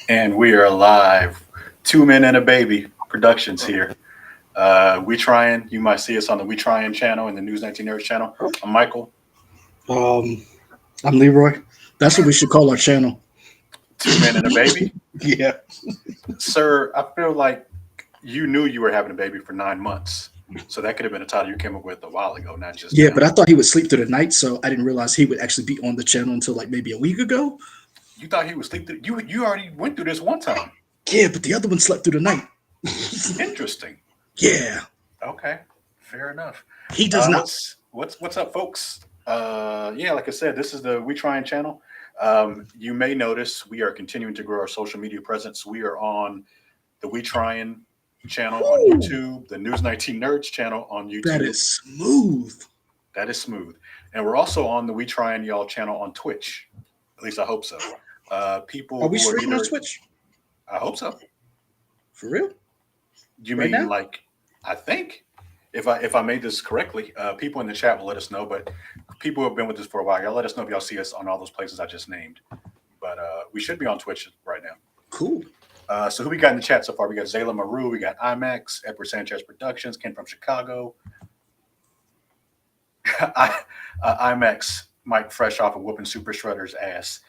And we are live. Two Men and a Baby Productions here. We trying. You might see us on the We Trying channel and the News 19 Nerds channel. I'm Michael. Um, I'm Leroy. That's what we should call our channel. Two Men and a Baby. Yeah. Sir, I feel like you knew you were having a baby for 9 months. So that could have been a title you came up with a while ago, not just Yeah, now. but I thought he would sleep through the night, so I didn't realize he would actually be on the channel until like maybe a week ago. You thought he was sleep through. You already went through this one time. Yeah, but the other one slept through the night. Interesting. Yeah, Okay, fair enough. he does not. What's up, folks? Yeah, like I said, this is the We Trying channel. You may notice we are continuing to grow our social media presence. We are on the We Trying channel on Ooh, YouTube, the News 19 Nerds channel on that YouTube. is smooth. That is smooth. And we're also on the We Trying Y'all channel on Twitch. At least I hope so. People Are we who are streaming on either, Twitch I hope so. for real You right mean now? like I think if I made this correctly, people in the chat will let us know. But people who have been with us for a while, y'all let us know if y'all see us on all those places I just named. But we should be on Twitch right now. Cool. So who we got in the chat so far? We got Zayla Maru, we got IMAX, Edward Sanchez Productions, Ken from Chicago. IMAX, Mike fresh off of whooping Super Shredder's ass.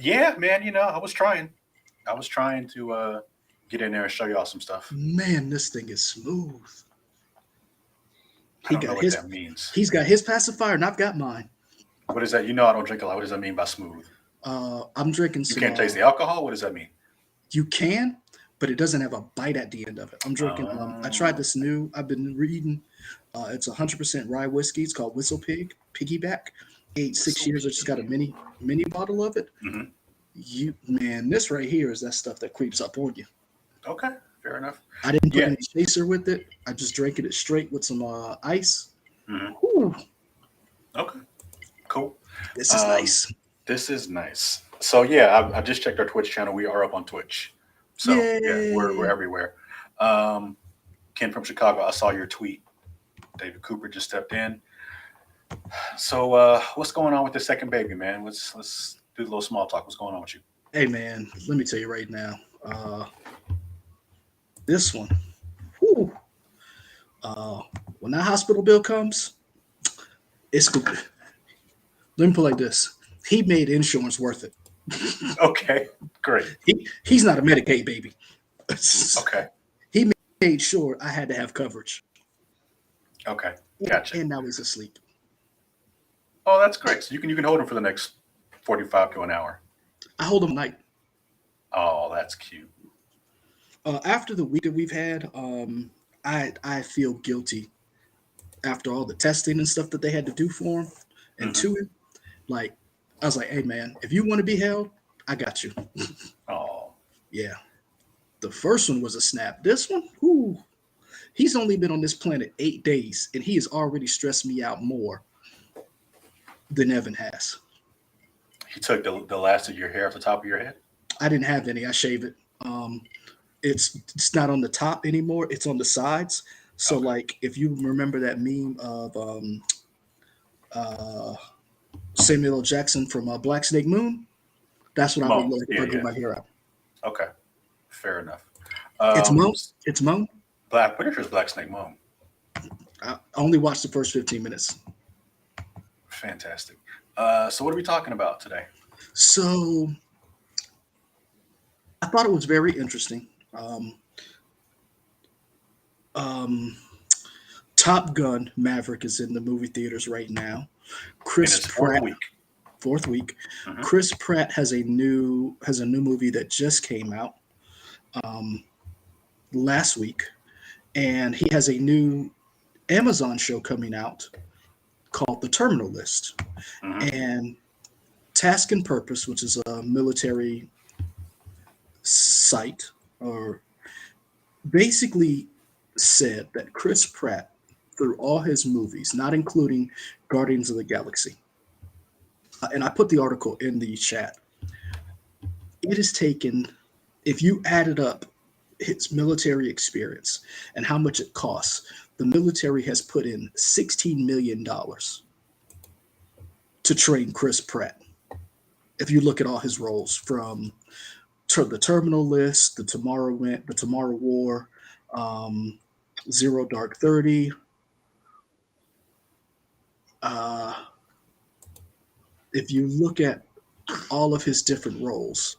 Yeah, man, I was trying. I was trying to get in there and show y'all some stuff. Man, this thing is smooth. I He don't know got what his. that means. He's got his pacifier, and I've got mine. What is that? I don't drink a lot. What does that mean by smooth? I'm drinking You some. can't taste the alcohol? What does that mean? You can, but it doesn't have a bite at the end of it. I'm drinking. I tried Oh, this new. I've been reading. It's 100% rye whiskey. It's called Whistle Pig Piggyback. Aged 6 years. I just got a mini bottle of it. hmm You man, this right here is that stuff that creeps up on you. Okay, fair enough. I didn't put Yeah. any chaser with it. I just drank it straight with some ice. hmm Ooh, Okay, cool. this is Um, nice. this is nice. So yeah, I just checked our Twitch channel. We are up on Twitch. So yeah, we're Yay! everywhere. Um, Ken from Chicago, I saw your tweet. David Cooper just stepped in. So what's going on with the second baby, man? Let's do a little small talk. What's going on with you? Hey man, let me tell you right now. This one. Whew, uh, when that hospital bill comes, it's good. Let me put it like this. He made insurance worth it. Okay, great. He's not a Medicaid baby. Okay, He made sure I had to have coverage. okay, gotcha. And now he's asleep. Oh, that's great. So you can hold him for the next 45 to an hour. I hold him at night. Oh, that's cute. After the week that we've had, I feel guilty after all the testing and stuff that they had to do for him and hmm to him. Like I was like, hey man, if you want to be held, I got you. Oh, Yeah. The first one was a snap. This one, whoo, he's only been on this planet 8 days, and he has already stressed me out more than Evan has. he took the last of your hair off the top of your head. I didn't have any. I shave it. Um, it's not on the top anymore. It's on the sides. So Okay. like, if you remember that meme of uh, Samuel L. Jackson from Black Snake Moon, that's what I would Moan. look like if Yeah, I grew yeah. my hair out. Okay, fair enough. It's Moan. It's Moan. Black. Pretty sure it's Black Snake Moan. I only watched the first 15 minutes. Fantastic. So what are we talking about today? So I thought it was very interesting. Um, um, Top Gun Maverick is in the movie theaters right now. In Chris its fourth Pratt, week. fourth week. hmm Chris Pratt has a new movie that just came out um, last week, and he has a new Amazon show coming out called The Terminal List. hmm And Task and Purpose, which is a military site, or basically said that Chris Pratt, through all his movies, not including Guardians of the Galaxy, and I put the article in the chat, it has taken, if you added up his military experience and how much it costs, the military has put in $16 million to train Chris Pratt. If you look at all his roles from the Terminal List, the Tomorrow Went, the Tomorrow War, um, Zero Dark 30. Uh, if you look at all of his different roles,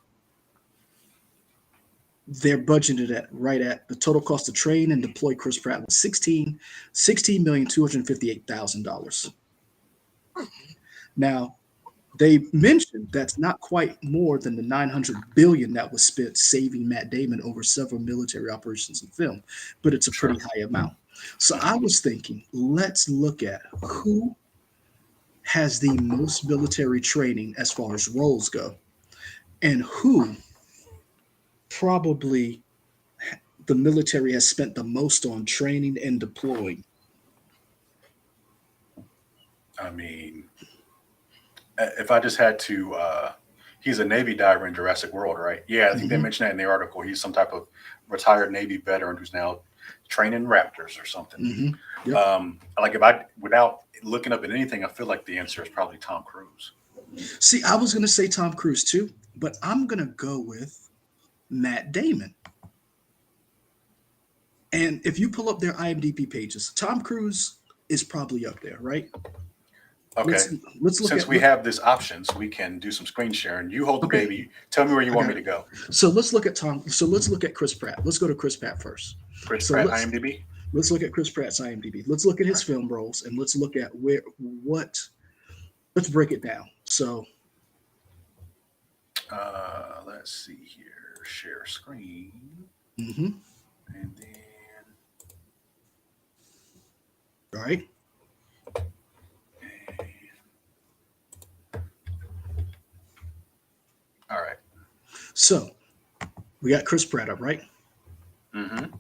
they're budgeted at right at the total cost to train and deploy Chris Pratt was $16,258,000. Now, they mentioned that's not quite more than the 900 billion that was spent saving Matt Damon over several military operations and film, but it's a Sure. pretty high amount. So I was thinking, let's look at who has the most military training as far as roles go, and who probably the military has spent the most on training and deploying. I mean, if I just had to, he's a Navy diver in Jurassic World, right? Yeah, I think they Mhm. mentioned that in the article. He's some type of retired Navy veteran who's now training raptors or something. Mhm. Yep. Like if I, without looking up at anything, I feel like the answer is probably Tom Cruise. See, I was going to say Tom Cruise too, but I'm going to go with Matt Damon. And if you pull up their IMDb pages, Tom Cruise is probably up there, right? Okay. Let's look Since at we have this option, so we can do some screen sharing. You hold the Okay. baby. Tell me where you I want got me to go. So let's look at Tom. So let's look at Chris Pratt. Let's go to Chris Pratt first. Chris So Pratt, let's IMDb. let's look at Chris Pratt's IMDb. Let's look at his film roles and let's look at let's break it down. So Let's see here. Share screen, mhm. and then All right. all right. So we got Chris Pratt up, right? Mm-hmm.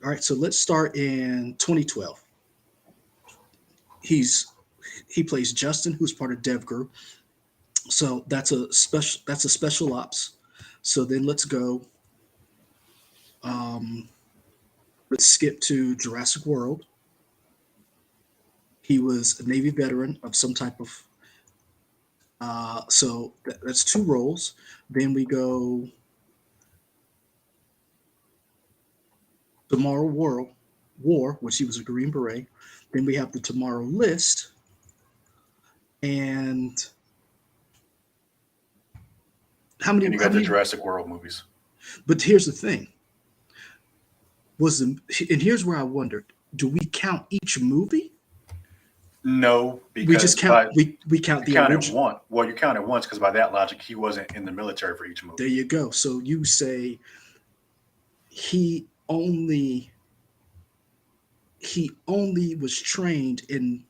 All right. So let's start in 2012. He plays Justin, who's part of Dev Group. So that's a special ops. So then let's go. Um, let's skip to Jurassic World. He was a Navy veteran of some type of. That's two roles. Then we go Tomorrow War, which he was a Green Beret. Then we have the Tomorrow List, and how many? And you How got the many? Jurassic World movies. But here's the thing: and here's where I wondered: do we count each movie? No, We just because count by we count you the count it original. one. Well, you count it once because by that logic, he wasn't in the military for each There movie. you go. So you say he only he only was trained in.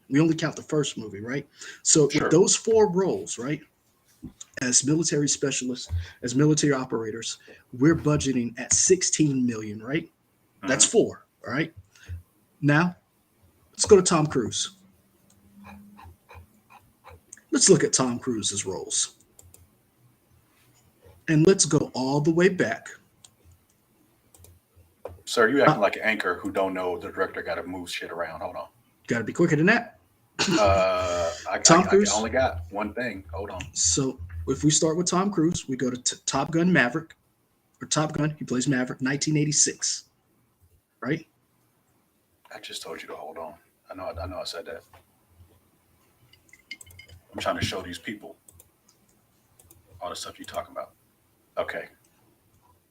We only count the first movie, right? So with Sure. those four roles, right, as military specialists, as military operators, we're budgeting at 16 million, right? That's Mhm. four. All right. Now let's go to Tom Cruise. Let's look at Tom Cruise's roles. And let's go all the way back. Sir, you Uh, acting like an anchor who don't know the director got to move shit around. Hold on. Got to be quicker than that. Tom I Cruise. only got one thing. Hold on. So if we start with Tom Cruise, we go to Top Gun Maverick, or Top Gun. He plays Maverick, 1986, right? I just told you to hold on. I know I said that. I'm trying to show these people all the stuff you talking about. Okay.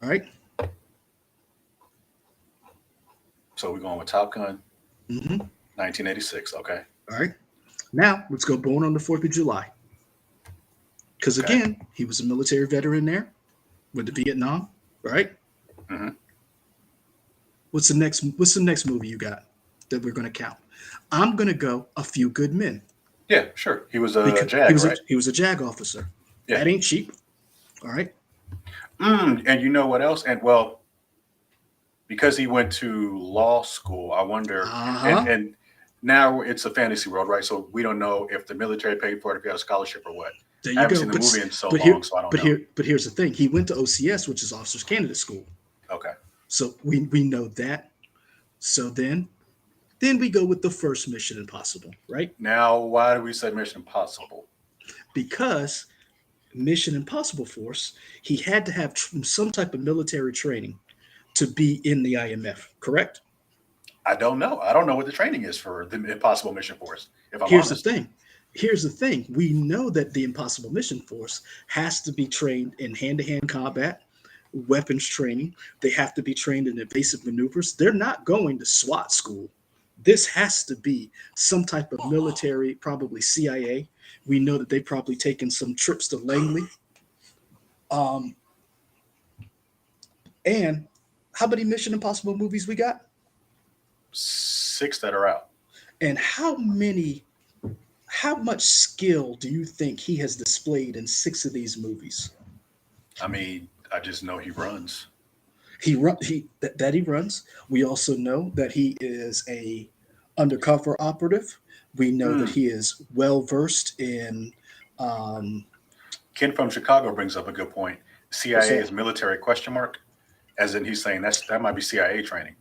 All right. So we're going with Top Gun, Mm-hmm. 1986. Okay. All right. Now let's go Born on the 4th of July. Because Okay. again, he was a military veteran there with the Vietnam, right? Mm-hmm. What's the next movie you got that we're going to count? I'm going to go A Few Good Men Yeah, sure. He was a because JAG, right? he was a JAG officer. Yeah. That ain't cheap. All right. And you know what else? And well, because he went to law school, I wonder. Uh-huh. And now it's a fantasy world, right? So we don't know if the military paid for it, if he had a scholarship or what. There I you haven't go. seen the movie in so but long, so I don't know. here's the thing. He went to OCS, which is Officers Candidate School. Okay. So we know that. So then we go with the first Mission Impossible, right? Now, why do we say Mission Impossible? Because Mission Impossible Force, he had to have some type of military training to be in the IMF, correct? I don't know. I don't know what the training is for the Impossible Mission Force, if I'm Here's the honest. thing. Here's the thing. We know that the Impossible Mission Force has to be trained in hand to hand combat, weapons training. They have to be trained in evasive maneuvers. They're not going to SWAT school. This has to be some type of military, probably CIA. We know that they've probably taken some trips to Langley. Um, and how many Mission Impossible movies we got? 6 that are out. And how much skill do you think he has displayed in six of these movies? I mean, I just know he runs. That he runs. We also know that he is a undercover operative. We know that Hmm. he is well versed in um, Ken from Chicago brings up a good point. what's CIA that? is military question mark, as in he's saying that might be CIA training.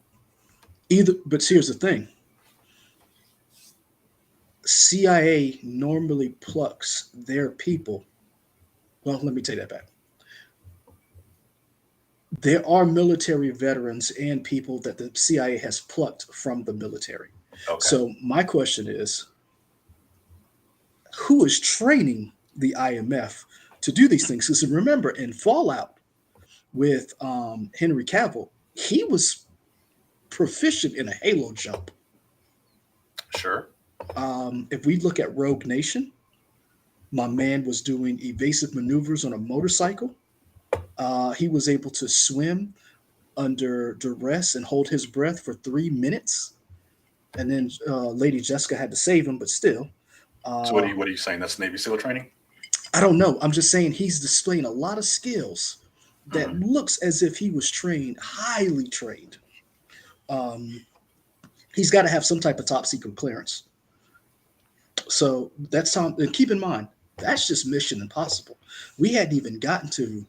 Either, but here's the thing: CIA normally plucks their people. Well, let me take that back. There are military veterans and people that the CIA has plucked from the military. Okay. So my question is, who is training the IMF to do these things? Because remember, in Fallout with Henry Cavill, he was proficient in a Halo jump. Sure. If we look at Rogue Nation, my man was doing evasive maneuvers on a motorcycle. He was able to swim under duress and hold his breath for 3 minutes. And then Lady Jessica had to save him, but still. So Uh, what are you saying? That's Navy SEAL training? I don't know. I'm just saying he's displaying a lot of skills that Hmm. looks as if he was trained, highly trained. Um, he's got to have some type of top secret clearance. So that's Tom. And keep in mind, that's just Mission Impossible. We hadn't even gotten to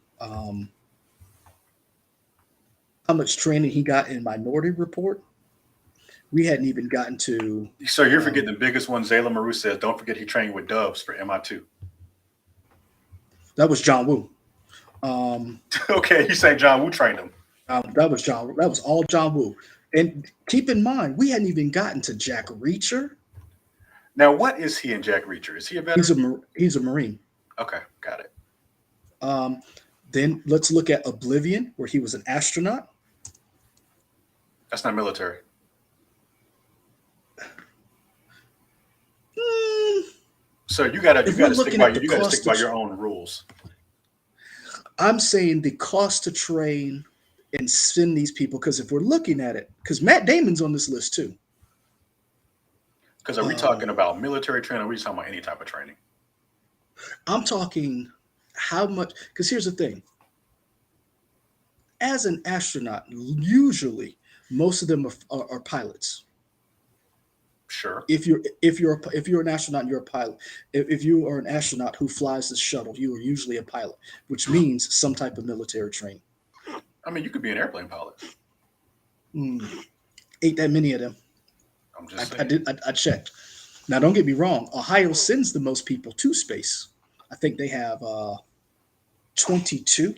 how much training he got in Minority Report. We hadn't even gotten to. So you're Um, forgetting the biggest one. Zayla Maru says, don't forget he trained with Dubs for MI2. that was John Woo. Um, Okay, you saying John Woo trained him. that was John. That was all John Woo. And keep in mind, we hadn't even gotten to Jack Reacher. Now, what is he in Jack Reacher? Is he a He's veteran? he's a Marine. Okay, got it. Um, then let's look at Oblivion, where he was an astronaut. That's not military. Hmm, So you if we're gotta stick looking by at the you gotta cost stick of, by your own rules. I'm saying the cost to train and send these people, because if we're looking at it, because Matt Damon's on this list too. Because are we Uh, talking about military training or are we just talking about any type of training? I'm talking how much, because here's the thing: as an astronaut, usually most of them are pilots. Sure. If you're an astronaut and you're a pilot, if you are an astronaut who flies the shuttle, you are usually a pilot, which means some type of military training. I mean, you could be an airplane pilot. Hmm, ain't that many of them. I'm I, just I saying. did. I checked. Now, don't get me wrong. Ohio sends the most people to space. I think they have 22.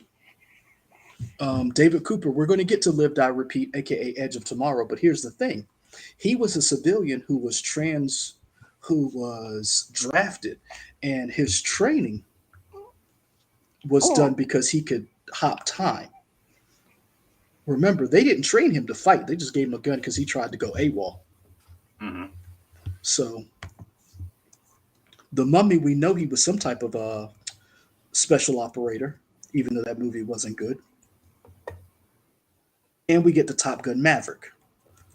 David Cooper. We're going to get to Live, Die, Repeat, aka Edge of Tomorrow. But here's the thing: he was a civilian who was drafted, and his training was done because he could hop time. Remember, they didn't train him to fight; they just gave him a gun because he tried to go AWOL. Hmm. So the Mummy, we know he was some type of special operator, even though that movie wasn't good. And we get the Top Gun Maverick,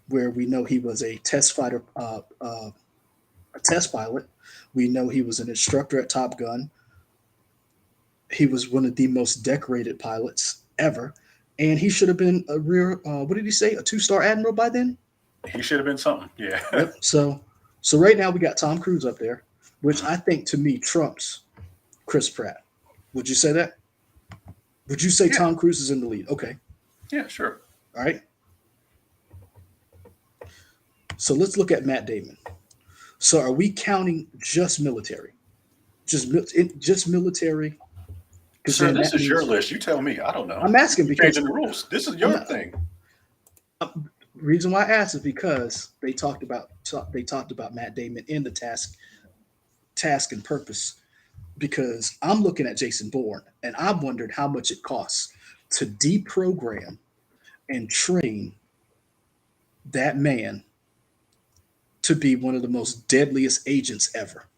where we know he was a test fighter, a test pilot. We know he was an instructor at Top Gun. He was one of the most decorated pilots ever, and he should have been a rear. What did he say? A two-star admiral by then. He should have been something. Yeah. Yep. So right now we got Tom Cruise up there, which Mhm. I think to me trumps Chris Pratt. Would you say that? Would you say Yeah. Tom Cruise is in the lead? Okay. Yeah. Sure. All right. So let's look at Matt Damon. So are we counting just military? Just military? because Sir, then this that is your means list. You tell me. I don't know. I'm asking You're because changing the rules. This is I'm your not. thing. Reason why I asked is because they talked about Matt Damon in the task and purpose. Because I'm looking at Jason Bourne and I've wondered how much it costs to deprogram and train that man to be one of the most deadliest agents ever.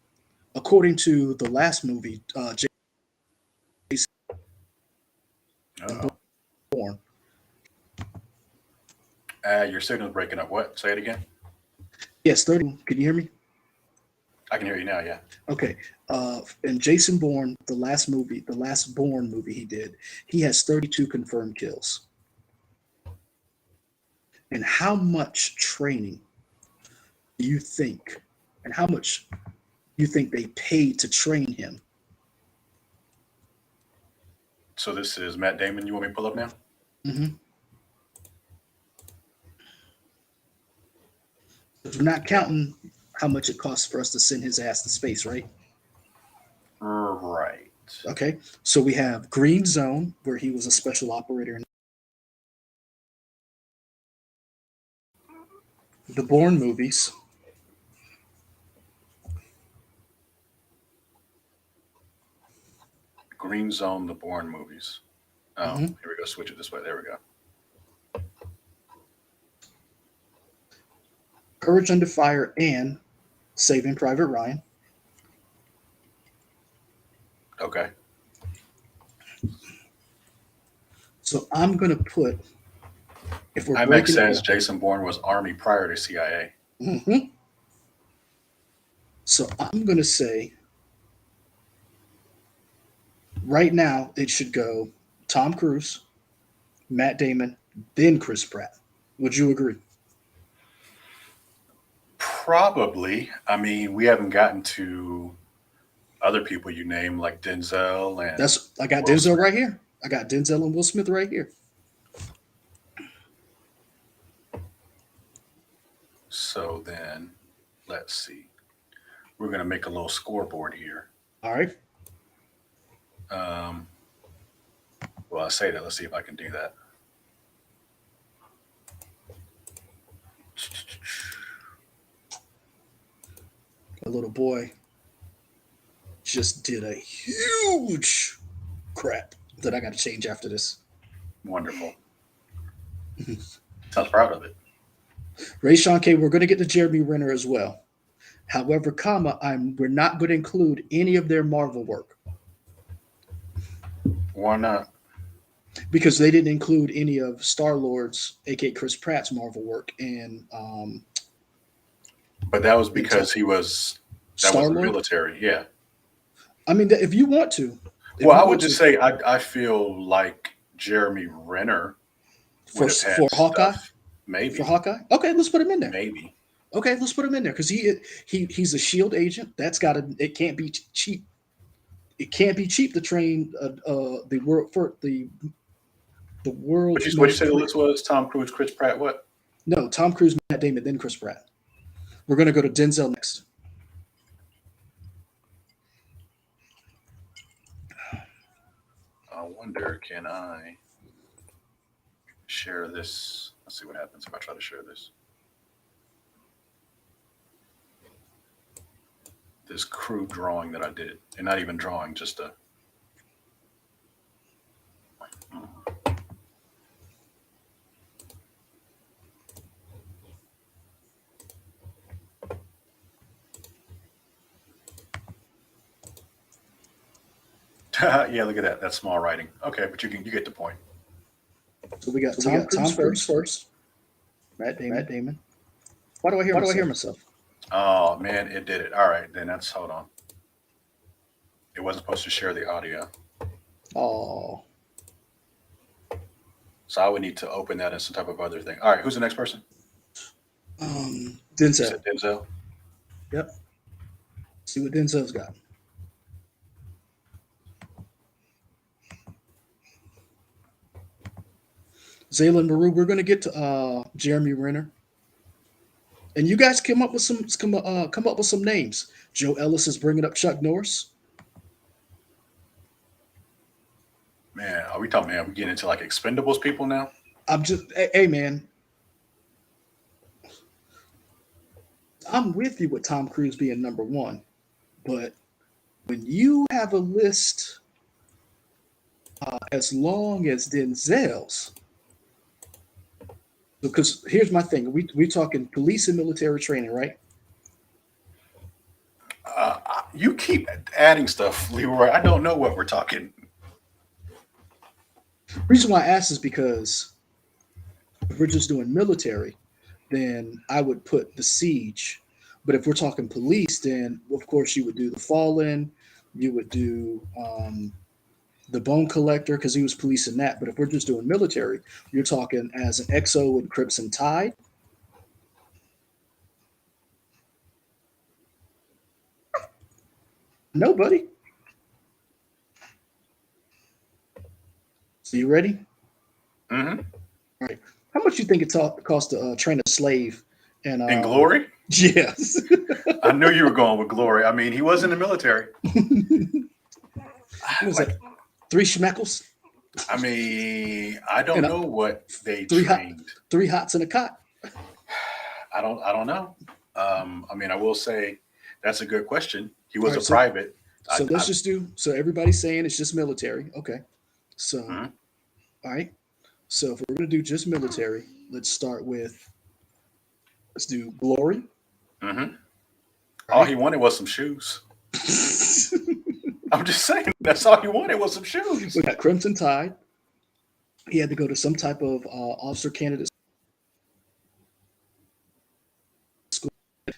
According to the last movie, Jason Uh-oh. Bourne, Your signal's breaking up. What? Say it again. yes, 30. Can you hear me? I can hear you now. Yeah. Okay. In Jason Bourne, the last Bourne movie he did, he has 32 confirmed kills. And how much training do you think, and how much you think they paid to train him? So this is Matt Damon. You want me to pull up now? Mhm. We're not Okay. counting how much it costs for us to send his ass to space, right? Right. Okay. So we have Green Zone, where he was a special operator in the Bourne movies. Green Zone, the Bourne movies. Oh, Mhm. here we go. Switch it this way. There we go. Courage Under Fire and Saving Private Ryan. Okay. So I'm going to put, if we're IMAX breaking it says down, Jason Bourne was Army prior to CIA. mhm. So I'm going to say right now it should go Tom Cruise, Matt Damon, then Chris Pratt. Would you agree? Probably. I mean, we haven't gotten to other people you name like Denzel and I got Will Denzel Smith. right here. I got Denzel and Will Smith right here. So then, let's see. We're going to make a little scoreboard here. All right. Um, well, I say that. Let's see if I can do that. A little boy just did a huge crap that I got to change after this. Wonderful. Sounds proud of it. Ray Sean K, we're going to get to Jeremy Renner as well. However, we're not going to include any of their Marvel work Why not? because they didn't include any of Star Lord's, aka Chris Pratt's Marvel work, and But that was in because that was Star the Lord. military. Yeah. I mean, if you want to, if Well, you I would want just to, say I feel like Jeremy Renner would have had for Hawkeye, stuff. Maybe. okay, let's put him in there. Maybe. Okay, let's put him in there because he's a Shield agent. That's got to it can't be cheap. It can't be cheap to train the world for the world's What you most say the list was? Tom Cruise, Chris Pratt, what? no Tom Cruise, Matt Damon, then Chris Pratt. We're gonna go to Denzel next. I wonder, can I share this? Let's see what happens if I try to share this crude drawing that I did. And not even drawing, just a yeah, look at that. That's small writing. Okay, but you get the point. So we got Tom Cruise first, Matt Damon. Why do I hear myself? Oh man, it did it. All right, then that's hold on. It wasn't supposed to share the audio. Oh, So I would need to open that as some type of other thing. All right, who's the next person? You Denzel. said Denzel. Yep. See what Denzel's got. Zaylan Maru. We're gonna get to Jeremy Renner, and you guys come up with some names. Joe Ellis is bringing up Chuck Norris. Man, are we talking? Man, we getting into like Expendables people now? I'm just, hey man, I'm with you with Tom Cruise being number one, but when you have a list as long as Denzel's, because here's my thing, we're talking police and military training, right? You keep adding stuff, Leroy. I don't know what we're talking. Reason why I ask is because if we're just doing military, then I would put the siege. But if we're talking police, then of course you would do the fallen, you would do the bone collector because he was policing that. But if we're just doing military, you're talking as an XO in Crimson Tide. Nobody. So you ready? Mm-hmm. All right. How much you think it cost to train a slave? And In Glory, yes, I knew you were going with Glory. I mean, he was in the military. what was Like, that? 3 schmeckles I mean, I and don't know what they three hot, trained. 3 hots in a cot. I don't know. I mean, I will say that's a good question. He was All a right, private. so let's just do. So everybody's saying it's just military. Okay. So Mhm. all right. So if we're gonna do just military, let's start with let's do glory. Mhm. All All right. he wanted was some shoes. I'm just saying, that's all he wanted was some We shoes. got Crimson Tide. He had to go to some type of officer candidate school.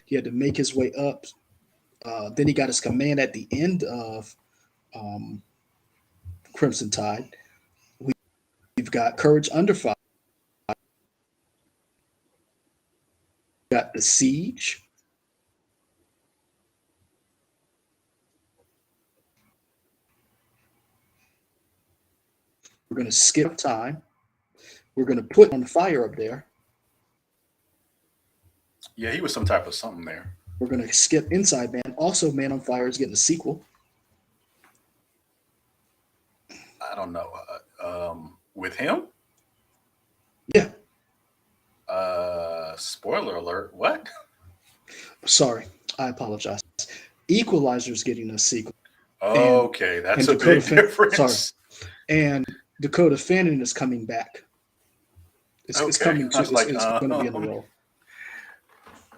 He had to make his way up. Then he got his command at the end of um, Crimson Tide. We've got Courage Under Fire. We got the Siege. We're going to skip time. We're going to put on fire up there. Yeah, he was some type of something there. We're going to skip Inside Man. Also, Man on Fire is getting a sequel. I don't know. With him, Yeah, spoiler alert. What? sorry. I apologize. Equalizer's getting a sequel. And Okay, that's and a Dakota big sorry. difference. And Dakota Fanning is coming back. It's Okay, coming I to was like, it's going to be in the role.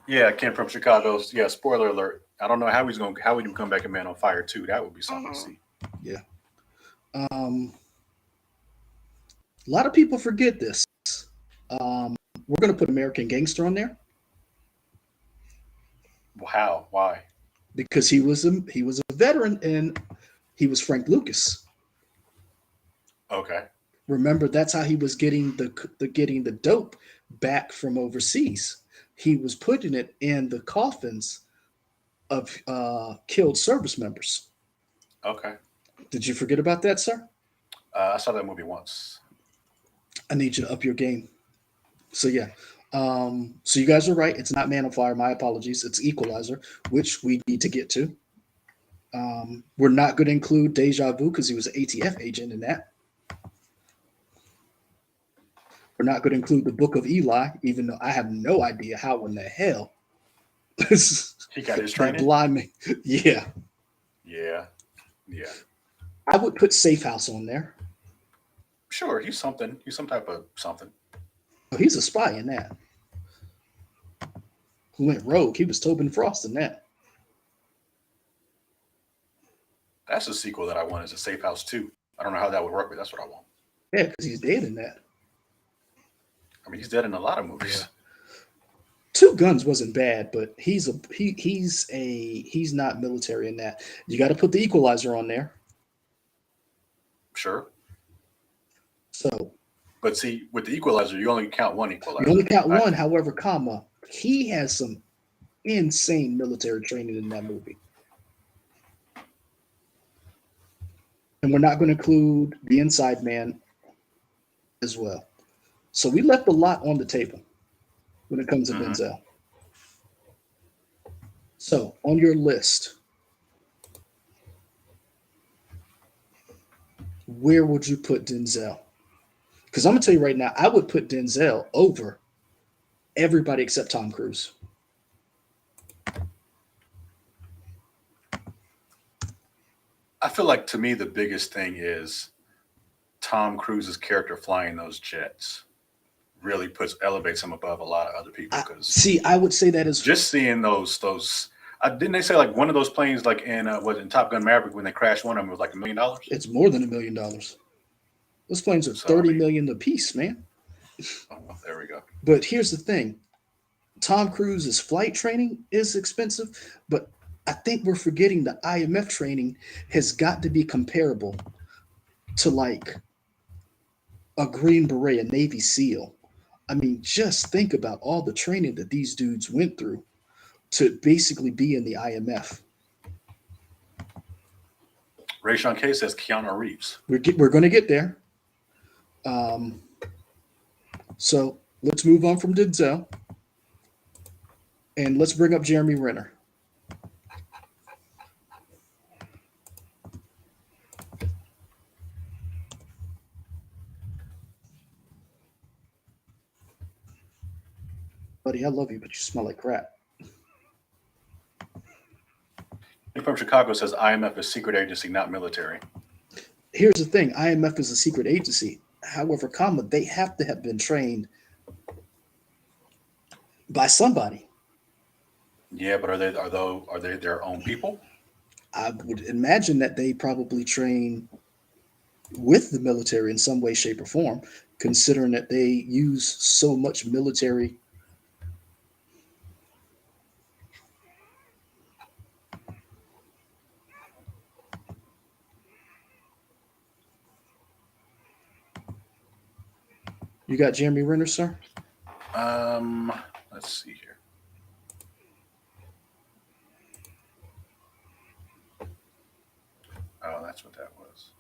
yeah, Ken from Chicago. Yeah, spoiler alert. I don't know how he would come back in Man on Fire too. That would be something to see. Yeah. A lot of people forget this. We're going to put American Gangster on there How? Why? because he was a veteran and he was Frank Lucas. Okay. Remember, that's how he was getting the dope back from overseas. He was putting it in the coffins of killed service members. Okay. Did you forget about that, sir? I saw that movie once. I need you to up your game. So yeah. So you guys are right. It's not Man on Fire. My apologies. It's Equalizer, which we need to get to. We're not going to include Deja Vu because he was an ATF agent in that. We're not going to include the Book of Eli, even though I have no idea how in the hell He got his that training. blind man. Yeah, Yeah. Yeah. I would put Safe House on there. Sure. He's something. He's some type of something. Oh, he's a spy in that. Who went rogue? He was Tobin Frost in that. That's a sequel that I want. Is a Safe House 2. I don't know how that would work, but that's what I want. Yeah, because he's dead in that. I mean, he's dead in a lot of movies. Two Guns wasn't bad, but he's not military in that. You got to put the Equalizer on there. Sure. So But see, with the Equalizer, you only count one you Equalizer. only count I- one. However, comma he has some insane military training in that movie, and we're not going to include the Inside Man as well. So we left a lot on the table when it comes to Mhm. Denzel. So on your list, where would you put Denzel? Because I'm gonna tell you right now, I would put Denzel over everybody except Tom Cruise. I feel like to me the biggest thing is Tom Cruise's character flying those jets really puts elevates him above a lot of other people because I would say that is just seeing those didn't they say like one of those planes like in was in Top Gun Maverick when they crashed one of them was like $1 million. it's more than $1 million. Those planes are So I 30 mean, million a piece, man. oh, well, there we go. But here's the thing: Tom Cruise's flight training is expensive, but I think we're forgetting the IMF training has got to be comparable to like a Green Beret, a Navy SEAL. I mean, just think about all the training that these dudes went through to basically be in the IMF. Ray Sean K says Keanu Reeves. We're going to get there. Um, so let's move on from Denzel and let's bring up Jeremy Renner. Buddy, I love you, but you smell like crap. From Chicago says IMF is secret agency, not military. Here's the thing: IMF is a secret agency. However, they have to have been trained by somebody. Yeah, but are they their own people? I would imagine that they probably train with the military in some way, shape, or form, considering that they use so much military. You got Jeremy Renner, sir? Let's see here. Oh, that's what that was.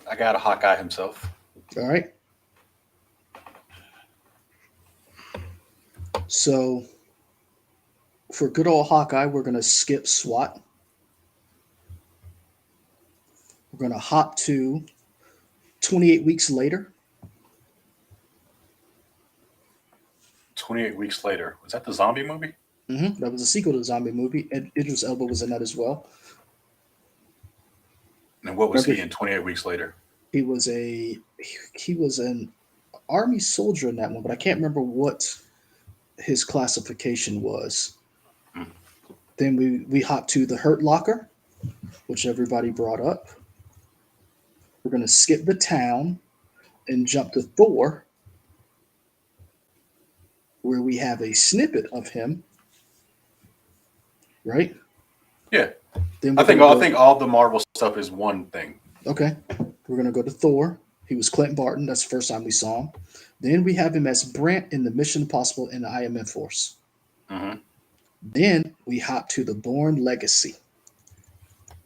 I got a Hawkeye himself. All right. So for good old Hawkeye, we're going to skip SWAT. We're going to hop to 28 weeks later. 28 weeks later. Was that the zombie movie? That was a sequel to the zombie movie. Idris Elba was in that as well. And what was he in 28 weeks later? He was an army soldier in that one, but I can't remember what his classification was. Then we hop to the Hurt Locker, which everybody brought up. We're going to skip the town and jump to Thor, where we have a snippet of him. Right? Yeah. Then I think all the Marvel stuff is one thing. Okay. We're going to go to Thor. He was Clint Barton. That's the first time we saw him. Then we have him as Brant in the Mission Impossible in the IMF Force. Mm-hmm. Then we hop to the Bourne Legacy,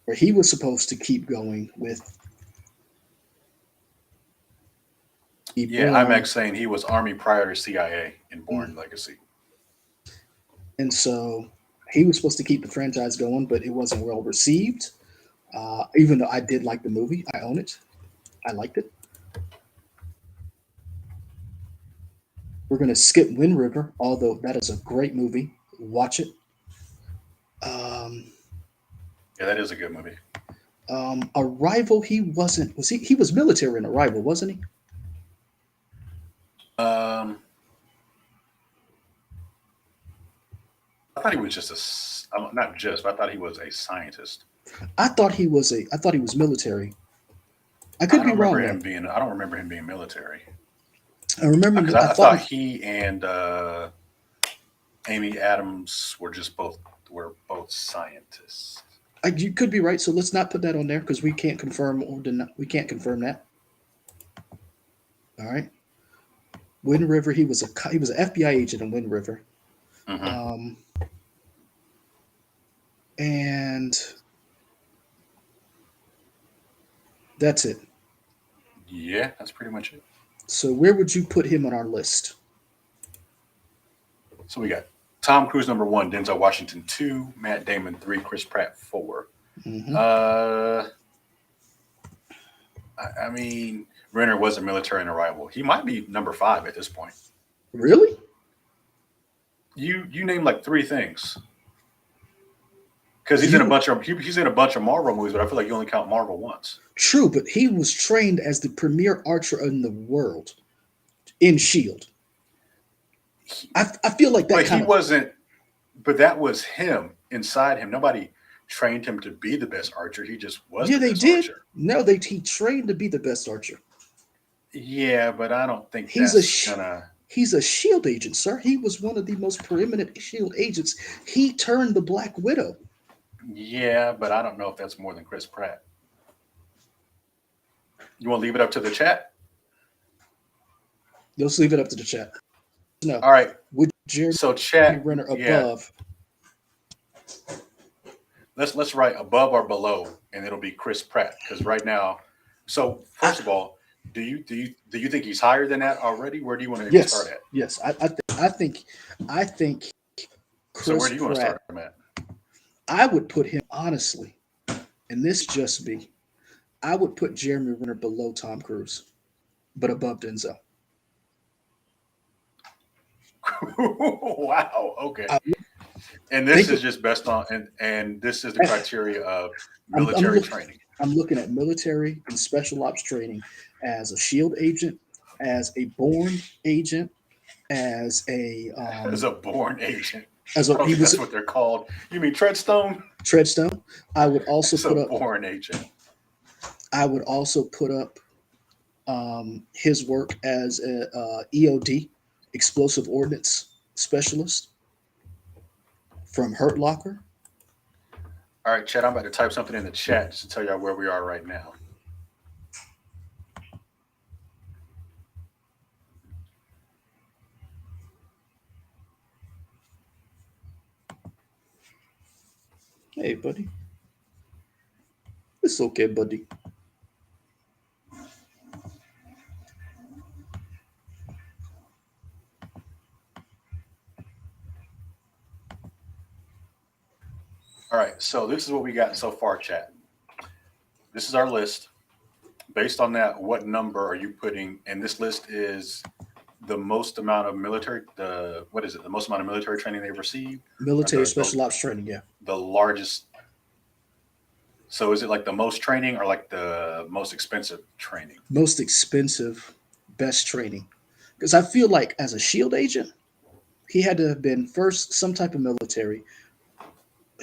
where he was supposed to keep going with. Yeah, IMAX saying he was Army prior to CIA in Bourne Legacy. And so he was supposed to keep the franchise going, but it wasn't well received. Even though I did like the movie, I own it. I liked it. We're going to skip Wind River, although that is a great movie. Watch it. Yeah, that is a good movie. Arrival, he wasn't. He was military in Arrival, wasn't he? I thought he was not just, but I thought he was a scientist. I thought he was military. I could be wrong. I don't remember him being military. I remember. I thought he and Amy Adams were both scientists. You could be right. So let's not put that on there because we can't confirm or deny. We can't confirm that. All right. Wind River. He was an FBI agent in Wind River. Mm-hmm. And that's it. Yeah, that's pretty much it. So where would you put him on our list? So we got Tom Cruise number one, Denzel Washington two, Matt Damon three, Chris Pratt four. Mm-hmm. I mean, Renner was a military in arrival. He might be number five at this point. Really? You named like three things because You he's in a bunch of Marvel movies, but I feel like you only count Marvel once. true, but he was trained as the premier archer in the world in Shield. I feel like that But he kind of wasn't. But that was him inside him. Nobody trained him to be the best archer. He just was yeah the they best did. archer. No, he trained to be the best archer. Yeah, but I don't think He's a that's gonna. he's a Shield agent, sir. He was one of the most preeminent Shield agents. He turned the Black Widow. Yeah, but I don't know if that's more than Chris Pratt. You want to leave it up to the chat? Let's leave it up to the chat. No, All right. would Jeremy So chat. Renner Yeah. above? Let's write above or below, and it'll be Chris Pratt because right now. So first of all, do you think he's higher than that already? Where do you want to even Yes, start at? yes. I think So where Chris do you want to Pratt. start him at? I would put him honestly, and this just me. I would put Jeremy Renner below Tom Cruise, but above Denzel. Wow. Okay. I And this think is just best on and this is the criteria of I'm, military training. I'm looking at military and special ops training as a Shield agent, as a Bourne agent, as a As a born agent. as I a don't he think was that's what they're called. You mean Treadstone? Treadstone. I would also It's a put up. born agent. I would also put up his work as a EOD, explosive ordnance specialist from Hurt Locker. All right, Chad, I'm about to type something in the chat just to tell y'all where we are right now. Hey, buddy. It's okay, buddy. All right, so this is what we got so far, chat. This is our list. Based on that, what number are you putting? And this list is the most amount of military. The what is it? The most amount of military training they've received. Military special ops training, yeah. The largest. So is it like the most training or like the most expensive training? Most expensive, best training. Because I feel like as a Shield agent, he had to have been first some type of military.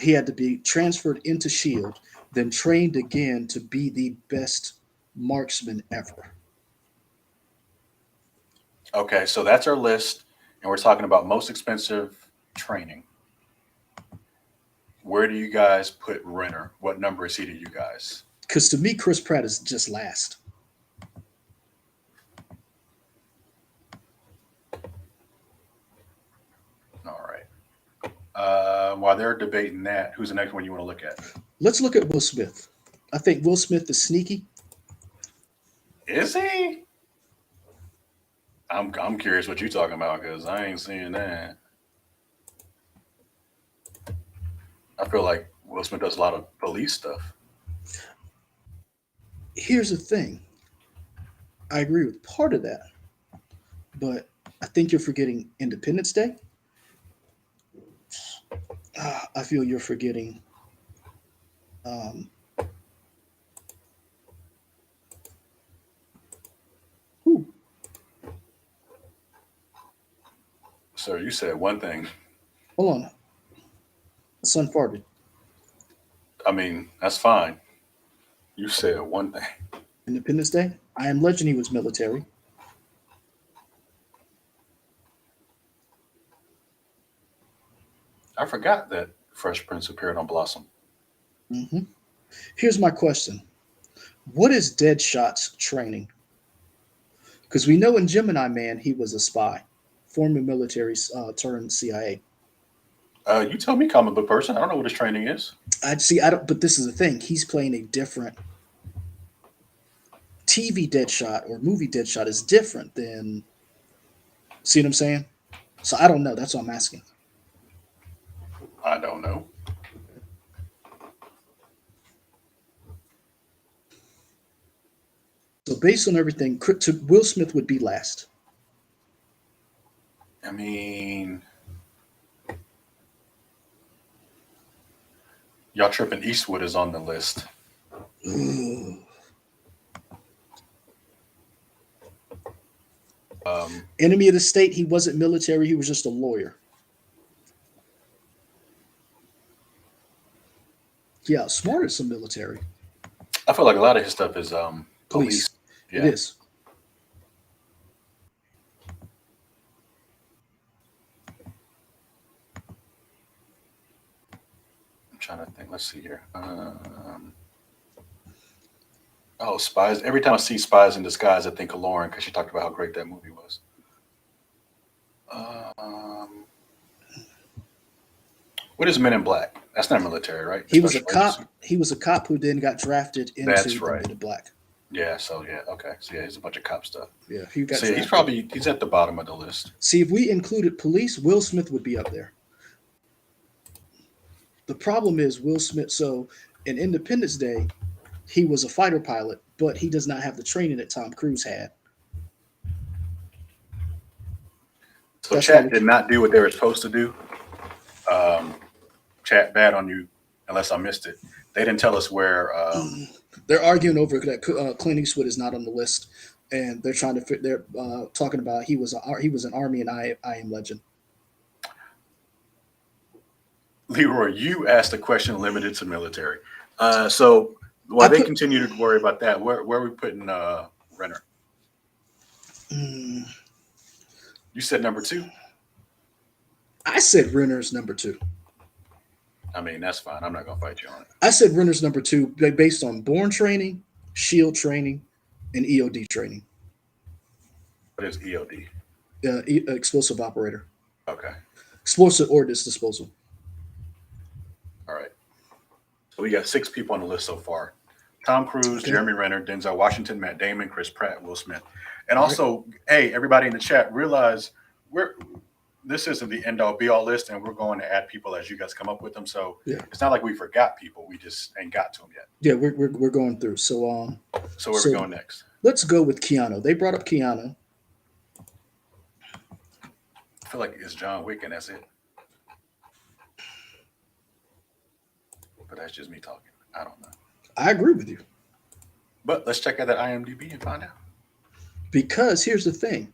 He had to be transferred into Shield, then trained again to be the best marksman ever. Okay, so that's our list, and we're talking about most expensive training. Where do you guys put Renner? What number is he to you guys? Because to me, Chris Pratt is just last. All right. While they're debating that, who's the next one you want to look at? Let's look at Will Smith. I think Will Smith is sneaky. Is he? I'm curious what you're talking about because I ain't seeing that. I feel like Will Smith does a lot of police stuff. Here's the thing. I agree with part of that, but I think you're forgetting Independence Day. I feel you're forgetting who? So you said one thing. Hold on. The son farted. I mean, that's fine. You said one thing. Independence Day. I Am Legend, he was military. I forgot that Fresh Prince appeared on Blossom. Mm-hmm. Here's my question. What is Deadshot's training? Because we know in Gemini Man, he was a spy, former military turned CIA. You tell me, comic book person. I don't know what his training is. I see. I don't. But this is the thing. He's playing a different TV Deadshot or movie Deadshot is different than. See what I'm saying? So I don't know. That's what I'm asking. I don't know. So based on everything, Will Smith would be last. I mean, y'all tripping. Eastwood is on the list. Ooh. Enemy of the state. He wasn't military. He was just a lawyer. Yeah, smart as some military. I feel like a lot of his stuff is police. Police. It Yeah. is. I'm trying to think. Let's see here. Oh, Spies. Every time I see Spies in Disguise, I think of Lauren because she talked about how great that movie was. What is Men in Black? That's not military, right? He was a Special cop. agency? He was a cop who then got drafted into That's the right. Men in Black. Yeah. So yeah. Okay. So yeah, he's a bunch of cop stuff. Yeah, he got So yeah, drafted. he's at the bottom of the list. See, if we included police, Will Smith would be up there. The problem is Will Smith. So in Independence Day, he was a fighter pilot, but he does not have the training that Tom Cruise had. So That's why chat did not do what they were supposed to do. Chat bad on you, unless I missed it. They didn't tell us where. They're arguing over that Clint Eastwood is not on the list, and they're trying to fit. They're talking about he was an Army and I Am Legend. Leroy, you asked a question limited to military. So while they continue to worry about that, where are we putting Renner? You said number 2. I said Renner's number 2. I mean, that's fine. I'm not gonna fight you on it. I said Renner's number 2 based on Born training, Shield training, and EOD training. What is EOD? Explosive operator. Okay. Explosive ordnance disposal. All right. So we got 6 people on the list so far: Tom Cruise, Okay. Jeremy Renner, Denzel Washington, Matt Damon, Chris Pratt, Will Smith. And also, hey, everybody in the chat, realize this isn't the end all be all list, and we're going to add people as you guys come up with them. So Yeah. it's not like we forgot people; we just ain't got to them yet. Yeah, we're going through. So So where we going next? let's go with Keanu. They brought up Keanu. I feel like it's John Wick, and that's it. But that's just me talking. I don't know. I agree with you. But let's check out that IMDb and find out. Because here's the thing.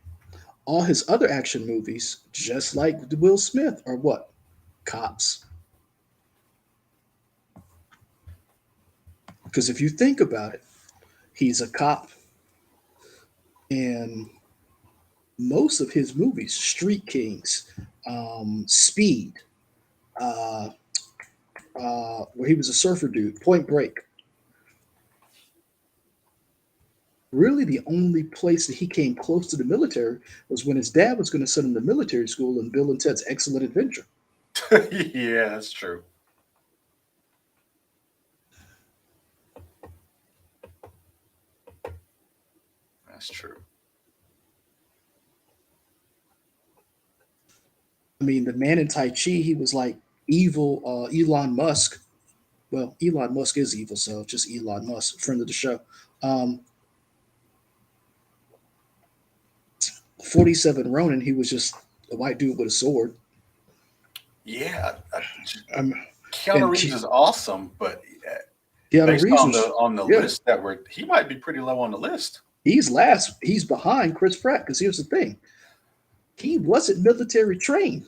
All his other action movies, just like Will Smith, are what? Cops. Because if you think about it, he's a cop. And most of his movies, Street Kings, Speed, where he was a surfer dude, Point Break. Really, the only place that he came close to the military was when his dad was going to send him to military school in Bill and Ted's Excellent Adventure. Yeah, that's true. That's true. I mean, the man in Tai Chi, he was like evil Elon Musk. Well, Elon Musk is evil, so just Elon Musk, friend of the show. 47 Ronin, he was just a white dude with a sword. Yeah, Um, Keanu and Reeves is awesome, but Keanu based Reeves on was, the yeah. list he might be pretty low on the list. He's last. He's behind Chris Pratt because here's the thing. He wasn't military trained.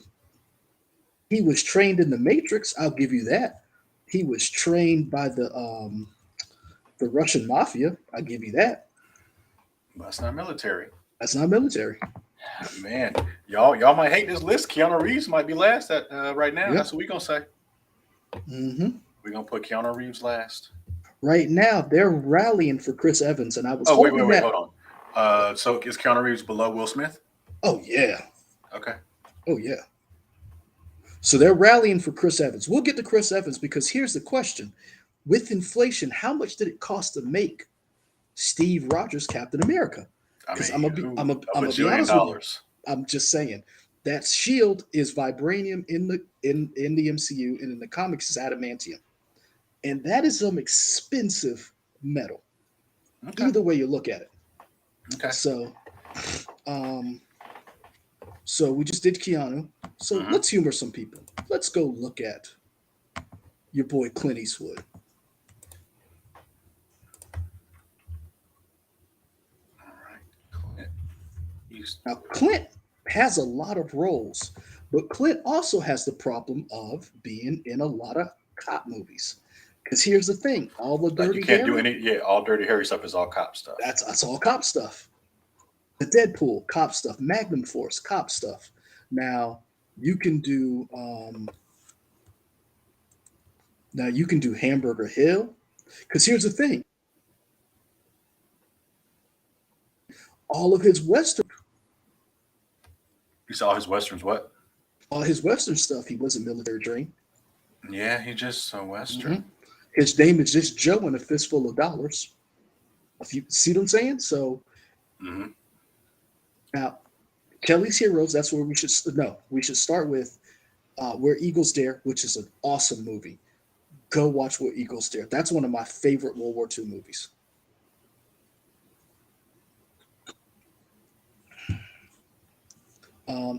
He was trained in the Matrix. I'll give you that. He was trained by the Russian mafia. I'll give you that. But that's not military. That's not military. Man, y'all might hate this list. Keanu Reeves might be last at right now. Yep. That's what we're gonna say. Mm-hmm. We're gonna put Keanu Reeves last. Right now, they're rallying for Chris Evans, and I was wait, hoping that. hold on. So is Keanu Reeves below Will Smith? Oh yeah. Okay. Oh yeah. So they're rallying for Chris Evans. We'll get to Chris Evans because here's the question: with inflation, how much did it cost to make Steve Rogers Captain America? Because I'm gonna be honest with you. I'm just saying, That shield is vibranium in the MCU, and in the comics is adamantium, and that is some expensive metal. Okay. Either way you look at it. Okay. So, um, so we just did Keanu. So Mm-hmm. let's humor some people. Let's go look at your boy Clint Eastwood. All right. Clint Now, Eastwood. Clint has a lot of roles, but Clint also has the problem of being in a lot of cop movies. Because here's the thing: all the Like you Dirty can't do Harry, any. Yeah, all Dirty Harry stuff is all cop stuff. that's all cop stuff. The Deadpool, cop stuff. Magnum Force, cop stuff. Now you can do Hamburger Hill. Because here's the thing: all of his western, You saw his westerns. What? all his western stuff, he wasn't military trained. Yeah, he just a western. Mhm. His name is just Joe and a fistful of dollars. If you see what I'm saying, so Mm-hmm. now Kelly's Heroes. That's where we should no. We should start with Where Eagles Dare, which is an awesome movie. Go watch Where Eagles Dare. That's one of my favorite World War II movies.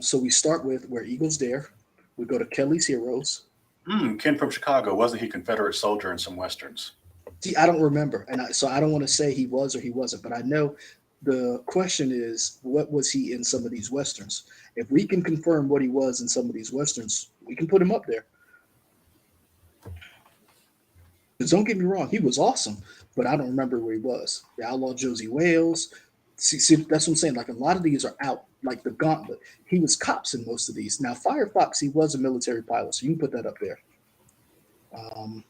So we start with Where Eagles Dare. We go to Kelly's Heroes. Ken from Chicago. Wasn't he Confederate soldier in some westerns? See, I don't remember, so I don't want to say he was or he wasn't, but I know the question is, what was he in some of these westerns? If we can confirm what he was in some of these westerns, we can put him up there. 'Cause don't get me wrong, he was awesome, but I don't remember where he was. The Outlaw Josie Wales. See, that's what I'm saying. Like a lot of these are out, like the Gauntlet. He was cops in most of these. Now, Firefox, he was a military pilot, so you can put that up there. Um,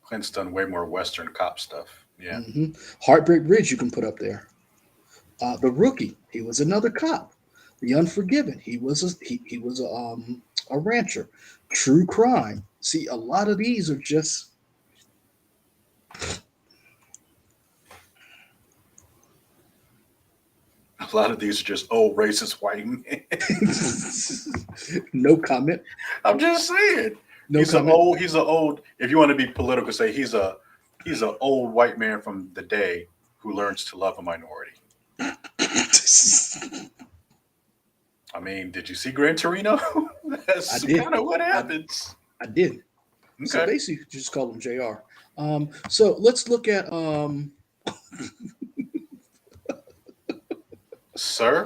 Clint's done way more western cop stuff. Yeah. mhm. Heartbreak Ridge, you can put up there. The Rookie, he was another cop. The Unforgiven, he was a rancher. True Crime. See, a lot of these are just A lot of these are just old racist white men. no comment. I'm just saying. No comment. He's an old, if you want to be political, say he's an old white man from the day who learns to love a minority. I mean, did you see Gran Torino? I That's did. kind of what I, happens. I did. So Okay. basically, just call him Jr. So let's look at Sir,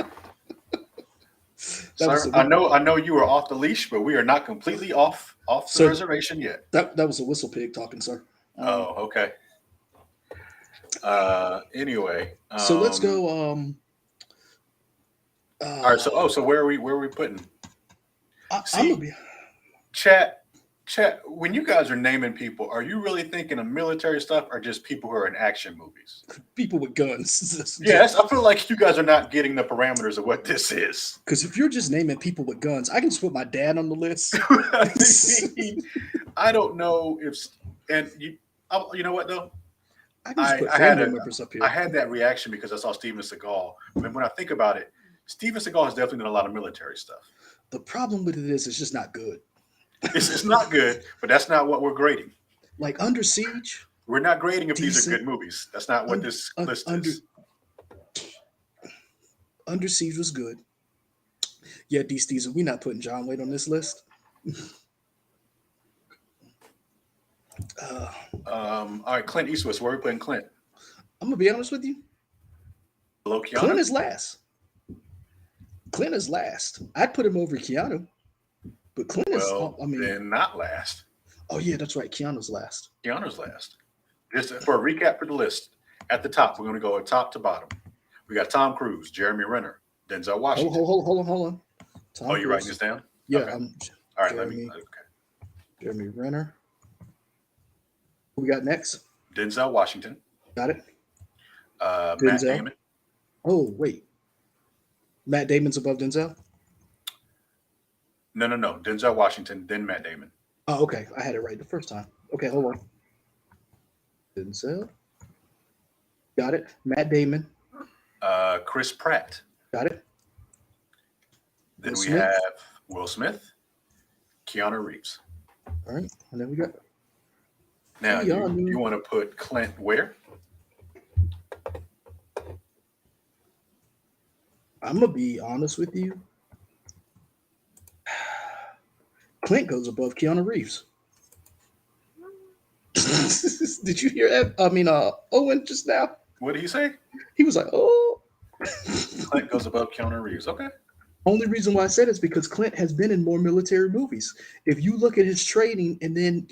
that was sir, I know you are off the leash, but we are not completely off the so reservation yet. that was a whistle pig talking, sir. Um, Oh, okay. Anyway, so let's go. all right. Uh, So where are we putting? I'm gonna See, be chat, chat. When you guys are naming people, are you really thinking of military stuff or just people who are in action movies? people with guns. Yes, I feel like you guys are not getting the parameters of what this is. Because if you're just naming people with guns, I can just put my dad on the list. I mean, I don't know if, and you know what though? I can just put I had family a members up I here. had that reaction because I saw Steven Seagal. I mean, when I think about it, Steven Seagal has definitely done a lot of military stuff. The problem with it is it's just not good. It's not good, but that's not what we're grading. Like Under Siege, We're not grading if these are decent. good movies. That's not what Un, this un, list is. Under Siege was good. Yeah, D. Steezer, we not putting John Wayne on this list. Uh, All right, Clint Eastwood. So where are we putting Clint? I'm gonna be honest with you. Below Clint Keanu? is last. Clint is last. I'd put him over Keanu, but Clint is. Well, I mean, then not last. oh yeah, that's right. Keanu's last. Keanu's last. Just for a recap for the list, at the top, we're going to go top to bottom. We got Tom Cruise, Jeremy Renner, Denzel Washington. Hold on. Oh, Tom you writing Cruise. this down? Yeah, Okay. All right. Let me. Jeremy Okay. Jeremy Renner. Who we got next? Denzel Washington, Got it. Matt Denzel. Damon. Oh wait, Matt Damon's above Denzel. No. Denzel Washington, then Matt Damon. Oh, okay. I had it right the first time. Okay, hold on. Denzel. Got it. Matt Damon. Chris Pratt. Got it. Then Will we Smith. have Will Smith, Keanu Reeves. All right, and then we got Now, you Keanu. want to put Clint where? I'm gonna be honest with you. Clint goes above Keanu Reeves. Did you hear that? I mean, Owen just now. What did he say? He was like, "Oh." Clint goes above Keanu Reeves. Okay. Only reason why I said it is because Clint has been in more military movies. If you look at his training and then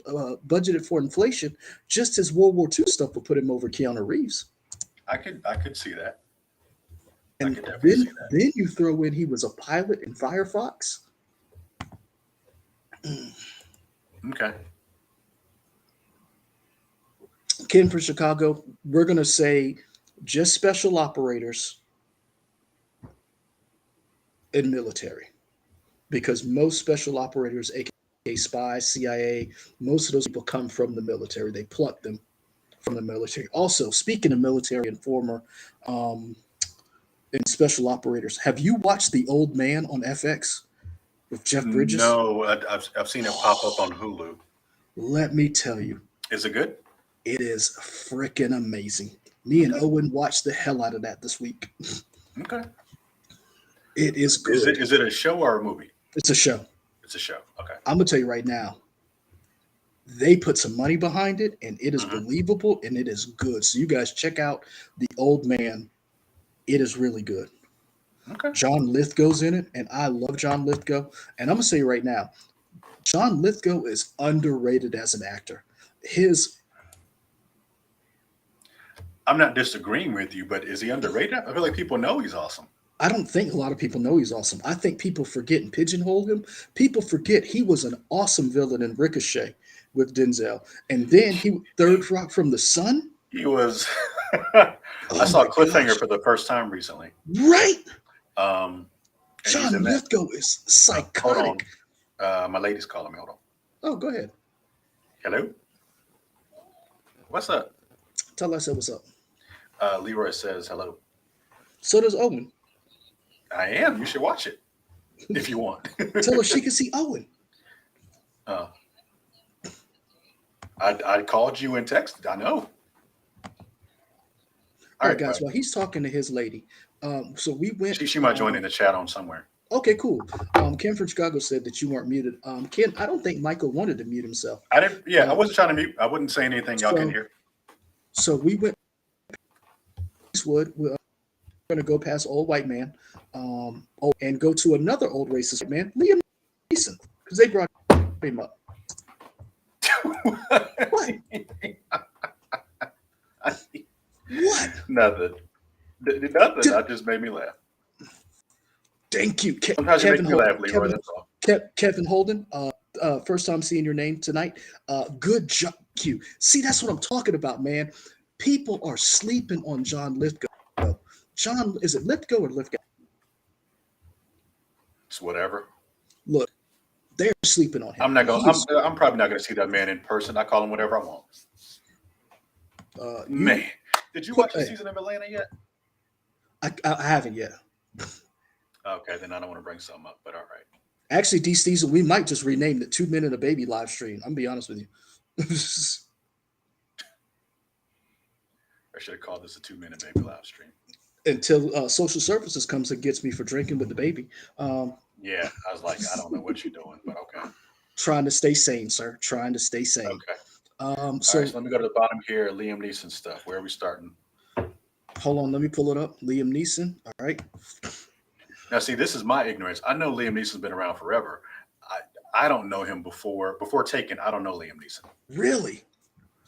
budgeted for inflation, just his World War II stuff will put him over Keanu Reeves. I could see that. I And could definitely see then you throw in he was a pilot in Firefox. that. Okay. Ken from Chicago, we're gonna say just special operators in military. Because most special operators, aka spies, CIA, most of those people come from the military. They pluck them from the military. Also, speaking of military and former and special operators, have you watched The Old Man on FX with Jeff Bridges? No, I've seen it pop up on Hulu. Let me tell you, Is it good? it is freaking amazing. Me and Okay. Owen watched the hell out of that this week. Okay. It is Is good. it a show or a movie? It's a show. It's a show. Okay. I'm gonna tell you right now, they put some money behind it, and it is Hmm. believable and it is good. So you guys check out The Old Man. It is really good. Okay. John Lithgow's in it, and I love John Lithgow. And I'm gonna say right now, John Lithgow is underrated as an actor. His I'm not disagreeing with you, but is he underrated? I feel like people know he's awesome. I don't think a lot of people know he's awesome. I think people forget and pigeonhole him. People forget he was an awesome villain in Ricochet with Denzel, and then he Third Rock from the Sun. He was. I Oh saw my Cliffhanger gosh! for the first time recently. Right, Um, and he's in John that. Lithgow is Hold on. psychotic. My lady's calling me. Hold on. Oh, go ahead. Hello. What's up? Tell us what's up. Leroy says hello. So does Owen. I am. You should watch it if you want. Tell her she can see Owen. uh, I called you and texted. I know. All All right, right, guys. bud. While he's talking to his lady, so we went. She might join in the chat on somewhere. Okay, cool. Ken from Chicago said that you weren't muted. Ken, I don't think Michael wanted to mute himself. I didn't. Yeah, I Uh, wasn't trying to mute. I wouldn't say anything y'all can so, hear. so we went Eastwood. We're going to go past old white man, and go to another old racist man, Liam Neeson, because they brought him up. What? What? Nothing. Nothing. That just made me laugh. Thank you, Sometimes you make Kevin me Holden. laugh, Leroy. That's all. Kevin Holden. First time seeing your name tonight. Good job, Q. See, that's what I'm talking about, man. People are sleeping on John Lithgow. John, is it Lithgow or Lithgow? It's whatever. Look, they're sleeping on him. I'm not going. He is, I'm probably not going to see that man in person. I call him whatever I want. Man, did you watch the season of Atlanta yet? I haven't yet. Okay, then I don't want to bring something up, but all right. Actually, D. Season, we might just rename the 2 Men and a Baby live stream. I'm gonna be honest with you. I should have called this a 2-minute baby live stream. Until social services comes and gets me for drinking with the baby. Yeah, I was like, I don't know what you're doing, but okay. Trying to stay sane, sir. Trying to stay sane. Okay. So, all right, so let me go to the bottom here. Liam Neeson stuff. Where are we starting? Hold on, let me pull it up. Liam Neeson. All right. Now, see, this is my ignorance. I know Liam Neeson's been around forever. I don't know him before Taken. I don't know Liam Neeson. Really?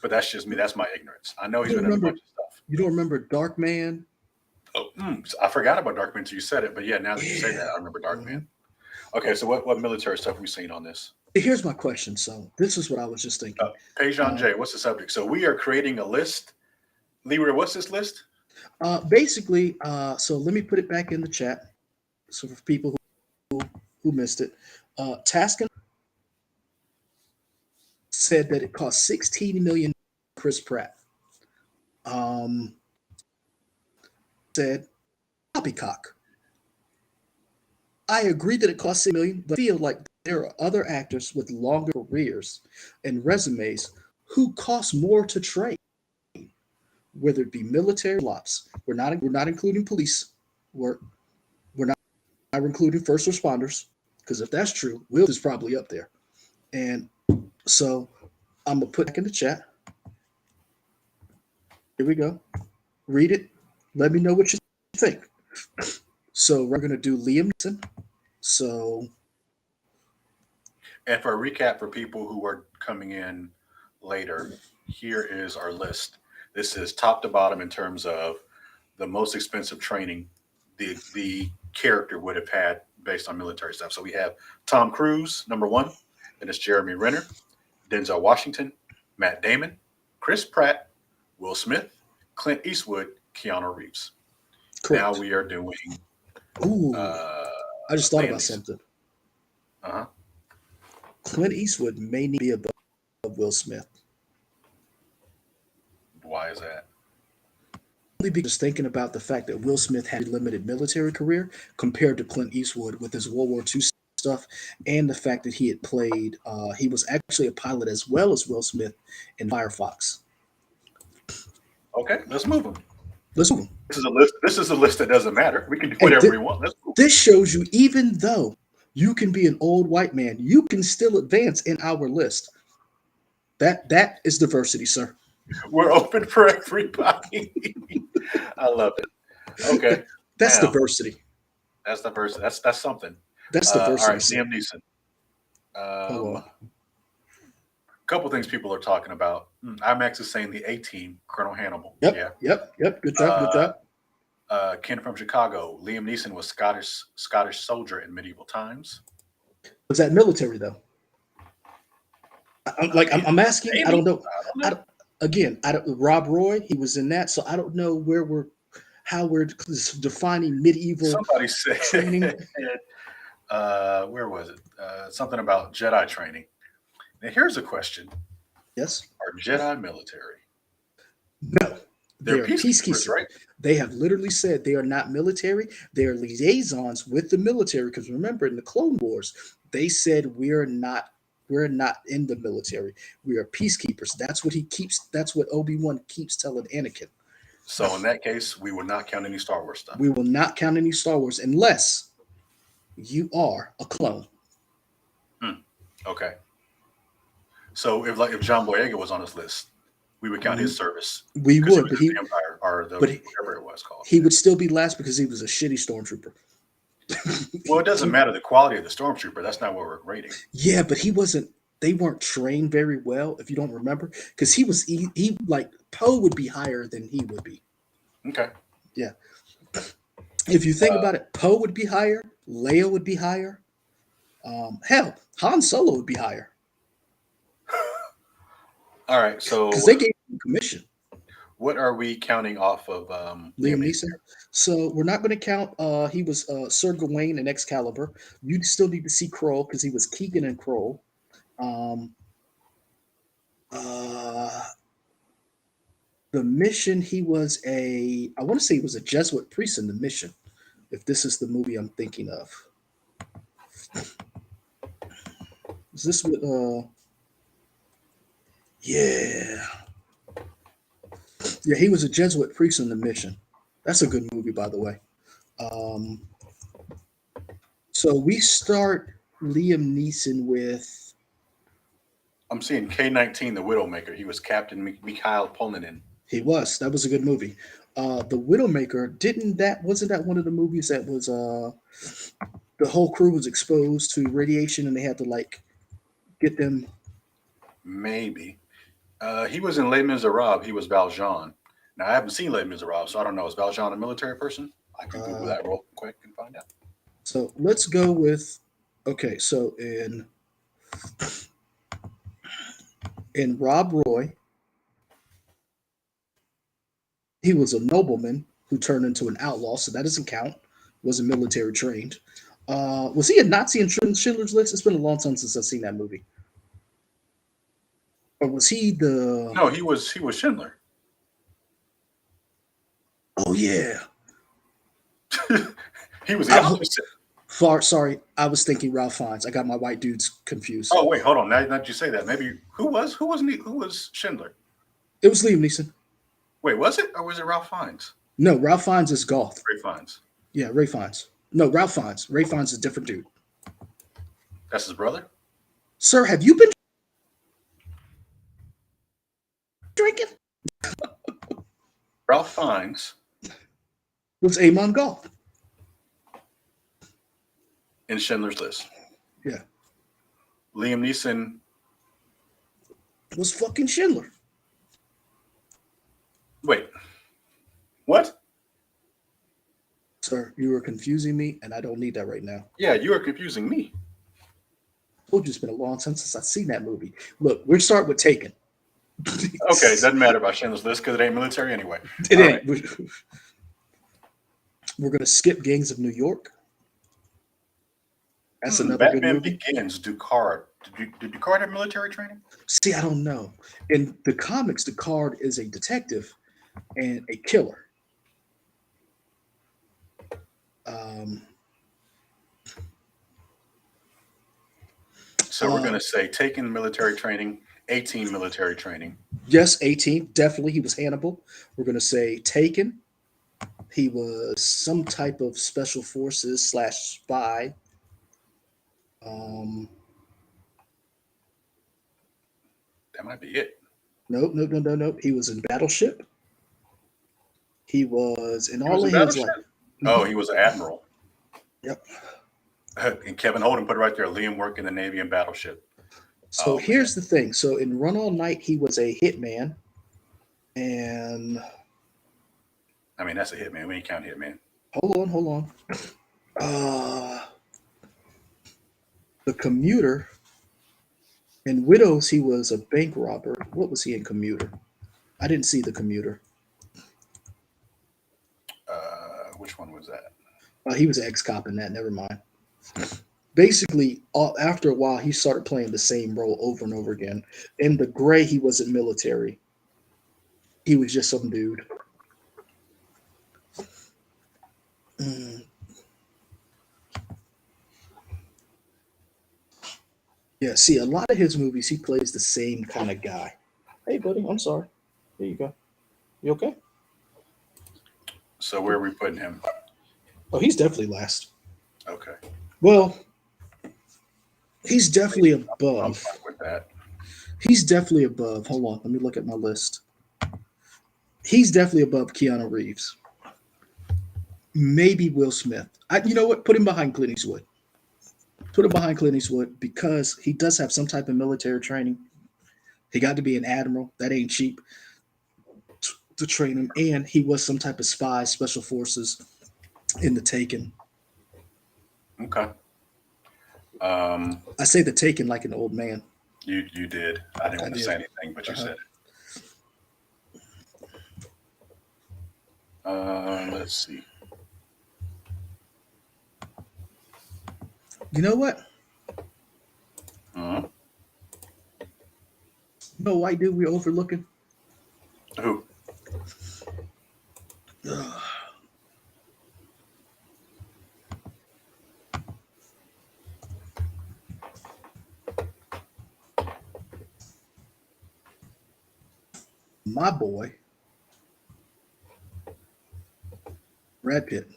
But that's just me. That's my ignorance. I know he's been in a bunch of stuff. You don't remember Dark Man? Oh, I forgot about Dark Man until you said it. But yeah, now that you say that, I remember Dark Man. Okay, so what military stuff have we seen on this? Here's my question. So this is what I was just thinking. Pajon J, what's the subject? So we are creating a list. Leroy, what's this list? Basically, so let me put it back in the chat. So for people who missed it, Taskin said that it cost $16 million. Chris Pratt said poppycock. I agree that it costs $6 million, but I feel like there are other actors with longer careers and resumes who cost more to train, whether it be military or ops. We're not including police. We're not including first responders, because if that's true, Will is probably up there. And so I'm gonna put back in the chat. Here we go. Read it. Let me know what you think. So we're gonna do Liam Neeson. So And for a recap for people who are coming in later, here is our list. This is top to bottom in terms of the most expensive training the character would have had based on military stuff. So we have Tom Cruise, number one. Then it's Jeremy Renner, Denzel Washington, Matt Damon, Chris Pratt, Will Smith, Clint Eastwood, Keanu Reeves. correct. Now we are doing Ooh, uh, I just thought Liam about Neeson. something. Uh-huh. Clint Eastwood may need to be above Will Smith. Why is that? Only because thinking about the fact that Will Smith had a limited military career compared to Clint Eastwood with his World War II stuff, and the fact that he had played, he was actually a pilot as well as Will Smith in Firefox. Okay, let's move them. Let's move on. This is a list. This is a list that doesn't matter. We can do And whatever we want. Let's move. this shows you, even though you can be an old white man, you can still advance in our list. That is diversity, sir. We're open for everybody. I love it. Okay, That's now diversity. that's the first. That's something. That's All diversity, right, sir. Liam Neeson. Hold on. Couple things people are talking about. IMAX is saying the A Team, Colonel Hannibal. Yep. Yeah. Yep. Good job. Good Uh, job. Ken from Chicago. Liam Neeson was Scottish soldier in medieval times. Was that military though? I'm asking. Maybe. I don't know. I don't I know. don't, again, I don't. Rob Roy, he was in that, so I don't know how we're defining medieval Somebody said, training. where was it? Something about Jedi training. Now, here's a question: Yes. Are Jedi military? No. They're They're peacekeepers, peacekeepers. right? They have literally said they are not military. They are liaisons with the military. Because remember, in the Clone Wars, they said we're not in the military. We are peacekeepers. That's what he keeps. That's what Obi-Wan keeps telling Anakin. So in that case, we would not count any Star Wars stuff. We will not count any Star Wars unless you are a clone. Okay. So if John Boyega was on this list, we would count his service We because he would, was in the Empire or but he, whatever it was called. he would still be last because he was a shitty stormtrooper. Well, it doesn't matter the quality of the stormtrooper. That's not what we're rating. Yeah, but he wasn't. They weren't trained very well, if you don't remember, because he like Poe would be higher than he would be. Okay. Yeah, if you think about it, Poe would be higher, Leia would be higher. Hell, Han Solo would be higher All right. So because they gave him commission. what are we counting off of Liam Neeson. So we're not going to count. He was Sir Gawain in Excalibur. You still need to see Kroll because he was Keegan and Kroll. The mission, he was I want to say he was a Jesuit priest in the mission. If this is the movie I'm thinking of, is this with? Yeah, he was a Jesuit priest in the mission. That's a good movie, by the way. So we start Liam Neeson with. I'm seeing K-19, the Widowmaker. He was Captain Mikhail Polinin. He was. That was a good movie. The Widowmaker, wasn't that one of the movies that was the whole crew was exposed to radiation and they had to like get them. Maybe. He was in Les Miserables. He was Valjean. Now, I haven't seen Les Miserables, so I don't know. Is Valjean a military person? I can Google that real quick and find out. So let's go with, okay, so in Rob Roy, he was a nobleman who turned into an outlaw, so that doesn't count. Wasn't military trained. Was he a Nazi in Schindler's List? It's been a long time since I've seen that movie. Or was he the? No, he was Schindler. Oh yeah. He was the opposite. Sorry, I was thinking Ralph Fiennes. I got my white dudes confused. Oh wait, hold on. Now that you say that, maybe who was Schindler? It was Liam Neeson. Wait, was it or was it Ralph Fiennes? No, Ralph Fiennes is Goth. Ray Fiennes. Yeah, Ray Fiennes. No, Ralph Fiennes. Ray Fiennes is a different dude. That's his brother. Sir, have you been drinking? Ralph Fiennes It was Amon Goth. in Schindler's List. Yeah. Liam Neeson. It was fucking Schindler. Wait, what? Sir, you are confusing me, and I don't need that right now. Yeah, you are confusing me. I told you it's been a long time since I've seen that movie. Look, we're starting with Taken. Okay, doesn't matter about Schindler's List because it ain't military anyway. It All ain't. right. We're going to skip Gangs of New York. That's another good Batman movie. Begins. Ducard. Did Ducard have military training? See, I don't know. In the comics, Ducard is a detective and a killer. So we're going to say taken military training, 18 military training. Yes, 18. Definitely. He was Hannibal. We're going to say Taken. He was some type of special forces / spy. That might be it. Nope. He was in Battleship. He was in He all was of in his Battleship? like. Oh, he was an admiral. Yep. And Kevin Holden put it right there. Liam worked in the Navy and Battleship. So Oh, here's the thing. So in Run All Night, he was a hitman, and I mean, that's a hitman. We ain't count hitman. hold on. The Commuter. In Widows, he was a bank robber. What was he in Commuter? I didn't see the Commuter. Which one was that? He was an ex-cop in that. Never mind. Basically, after a while, he started playing the same role over and over again. In The Gray, he wasn't military. He was just some dude. Yeah, see, a lot of his movies, he plays the same kind of guy. Hey, buddy, I'm sorry. Here you go. You okay? So where are we putting him? Oh, he's definitely last. Okay. Well, he's definitely I'm above. fine with that. He's definitely above. Hold on, let me look at my list. He's definitely above Keanu Reeves. Maybe Will Smith. You know what? Put him behind Clint Eastwood. Put him behind Clint Eastwood because he does have some type of military training. He got to be an admiral. That ain't cheap to train him. And he was some type of spy, special forces in The Taken. Okay. I say The Taken like an old man. You did. I didn't want to say anything, but you said it. Let's see. You know what? Uh-huh. No white dude we're overlooking. Who? My boy, Brad Pitt.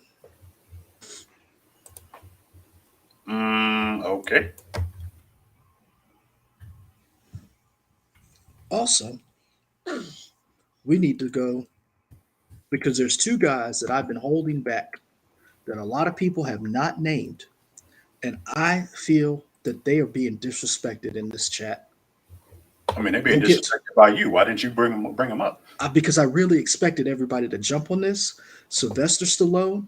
Okay. Also, we need to go because there's two guys that I've been holding back that a lot of people have not named, and I feel that they are being disrespected in this chat. I mean, they're being disrespected by you. Why didn't you bring them up? Because I really expected everybody to jump on this. Sylvester Stallone.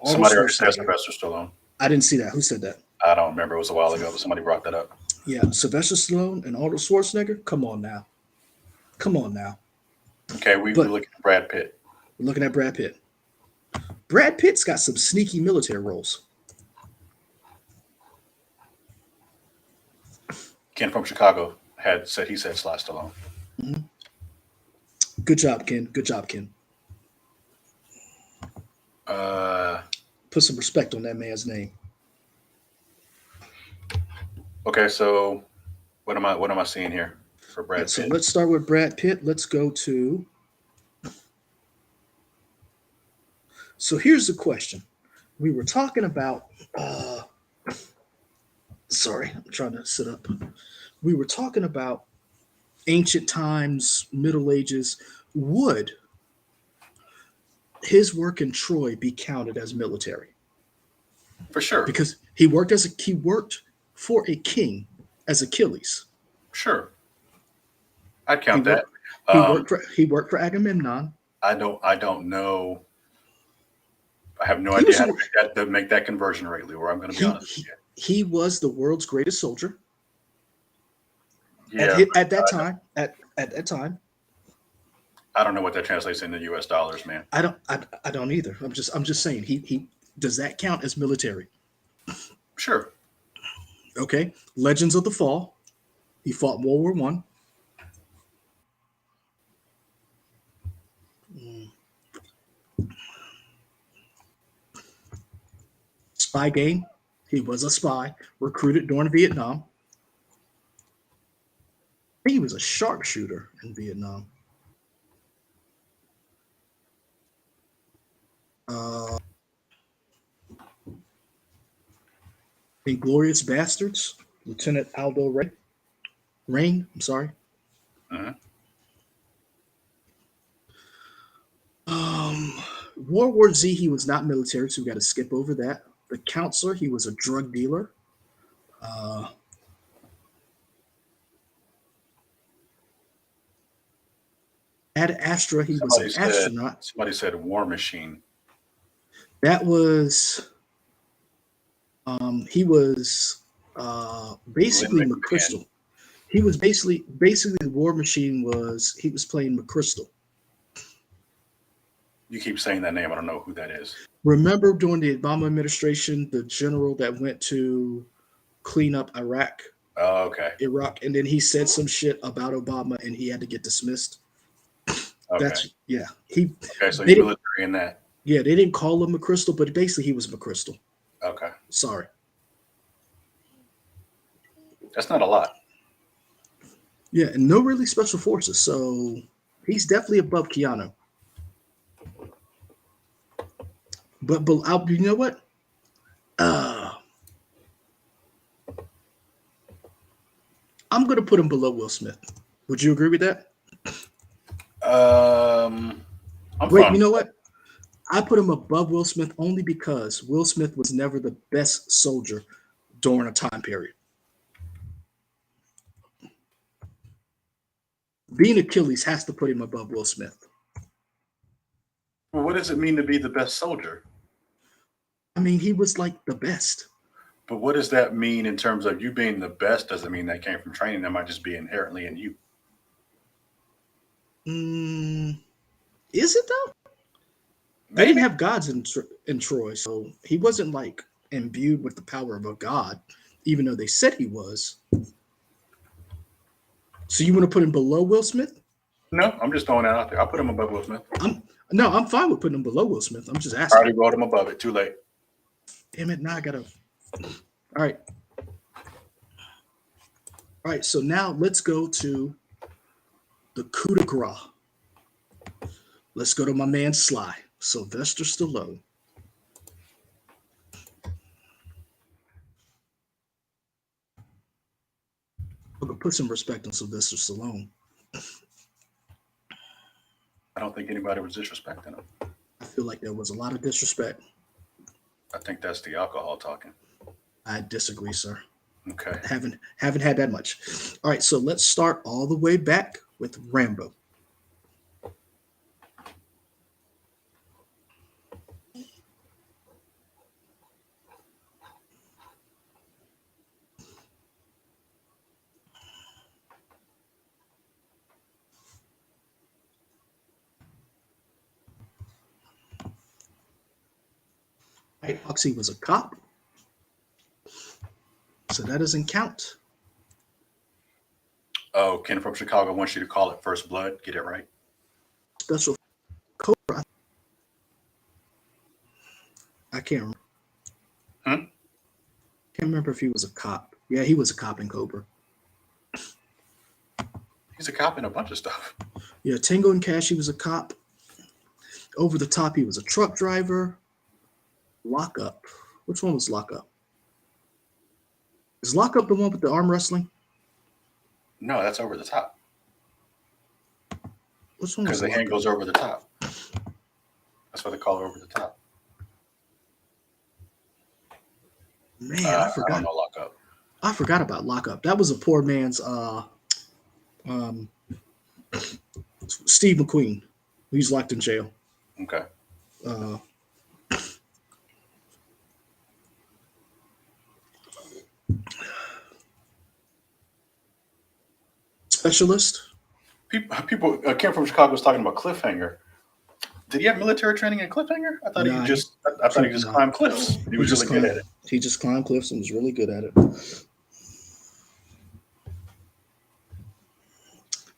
Somebody already said Sylvester Stallone. I didn't see that. Who said that? I don't remember. It was a while ago, but somebody brought that up. Yeah, Sylvester Stallone and Arnold Schwarzenegger. Come on now. Okay, we're looking at Brad Pitt. We're looking at Brad Pitt. Brad Pitt's got some sneaky military roles. Ken from Chicago said Sly Stallone. Mm-hmm. Good job, Ken. Put some respect on that man's name. Okay, so what am I seeing here for All right, Brad so Pitt? let's start with Brad Pitt. Let's go to. So here's the question. We were talking about. Sorry, I'm trying to sit up. We were talking about ancient times, Middle Ages. Would his work in Troy be counted as military? For sure, Because he worked for a king as Achilles. sure, I'd He count that. worked Um, he worked for Agamemnon. I don't know. I have no He idea was how to make that conversion rate, Leroy. I'm going to be he honest with he was the world's greatest soldier you. Yeah, at that time. At that time, I don't know what that translates into U.S. dollars, man. I don't either. I'm just saying he does that count as military? Sure. Okay. Legends of the Fall. He fought in World War One. Spy game. He was a spy recruited during Vietnam. He was a sharpshooter in Vietnam. Uh, Inglorious Bastards. Lieutenant Aldo Ray. Rain. I'm sorry. Hmm. Um, World War Z. He was not military, so we got to skip over that. The Counselor. He was a drug dealer. Uh, Ad Astra. He was an Somebody said astronaut. somebody said War Machine. That was he was Lynn basically McMahon. McChrystal. He was basically the War Machine was he was playing McChrystal. You keep saying that name. I don't know who that is. Remember during the Obama administration, the general that went to clean up Oh, okay. Iraq, and then he said some shit about Obama, and he had to get dismissed. Okay. That's yeah. He Okay. So they he's didn't military in that. yeah they didn't call him McChrystal, but basically he was McChrystal. Okay. Sorry. That's not a lot. Yeah, and no really special forces, so he's definitely above Keanu. But you know what? Uh, I'm gonna put him below Will Smith. Would you agree with that? Um, I'm Wait, fine you with know that. what? I put him above Will Smith only because Will Smith was never the best soldier during a time period. Being Achilles has to put him above Will Smith. Well, what does it mean to be the best soldier? I mean, he was like the best. But what does that mean in terms of you being the best? Doesn't mean that came from training. That might just be inherently in you. Mm, is it though? They didn't Maybe. have gods in Troy, so he wasn't like imbued with the power of a god, even though they said he was. So you want to put him below Will Smith? No, I'm just throwing that out there. I'll put him above Will Smith. I'm no, I'm fine with putting him below Will Smith. I'm just I asking. already wrote him above it. Too late. Damn it! Now I gotta. All right, all right. So now let's go to the coup de grace. Let's go to my man Sly, Sylvester Stallone. I'm gonna put some respect on Sylvester Stallone. I don't think anybody was disrespecting him. I feel like there was a lot of disrespect. I think that's the alcohol talking. I disagree, sir. Okay. Haven't had that much. All right, so let's start all the way back with Rambo. Right, Oxy was a cop, so that doesn't count. Oh, Ken from Chicago wants you to call it First Blood. Get it right. Special Cobra. I can't remember. Hmm? Can't remember if he was a cop. Yeah, he was a cop in Cobra. He's a cop in a bunch of stuff. Yeah, Tango and Cash, he was a cop. Over the Top, he was a truck driver. Lockup. Which one was Lockup? Is Lockup the one with the arm wrestling? No, that's Over the Top. Which one Because was the hand Lockup? goes over the top. That's why they call it Over the Top. Man, I I don't forgot. know Lockup. I forgot about Lockup. That was a poor man's Steve McQueen. He's locked in jail. Okay. Uh, Specialist. People Came from Chicago was talking about Cliffhanger. Did he have military training in Cliffhanger? I thought Nah, I thought he just nah. climbed cliffs. He was really good at it. He just climbed cliffs and was really good at it.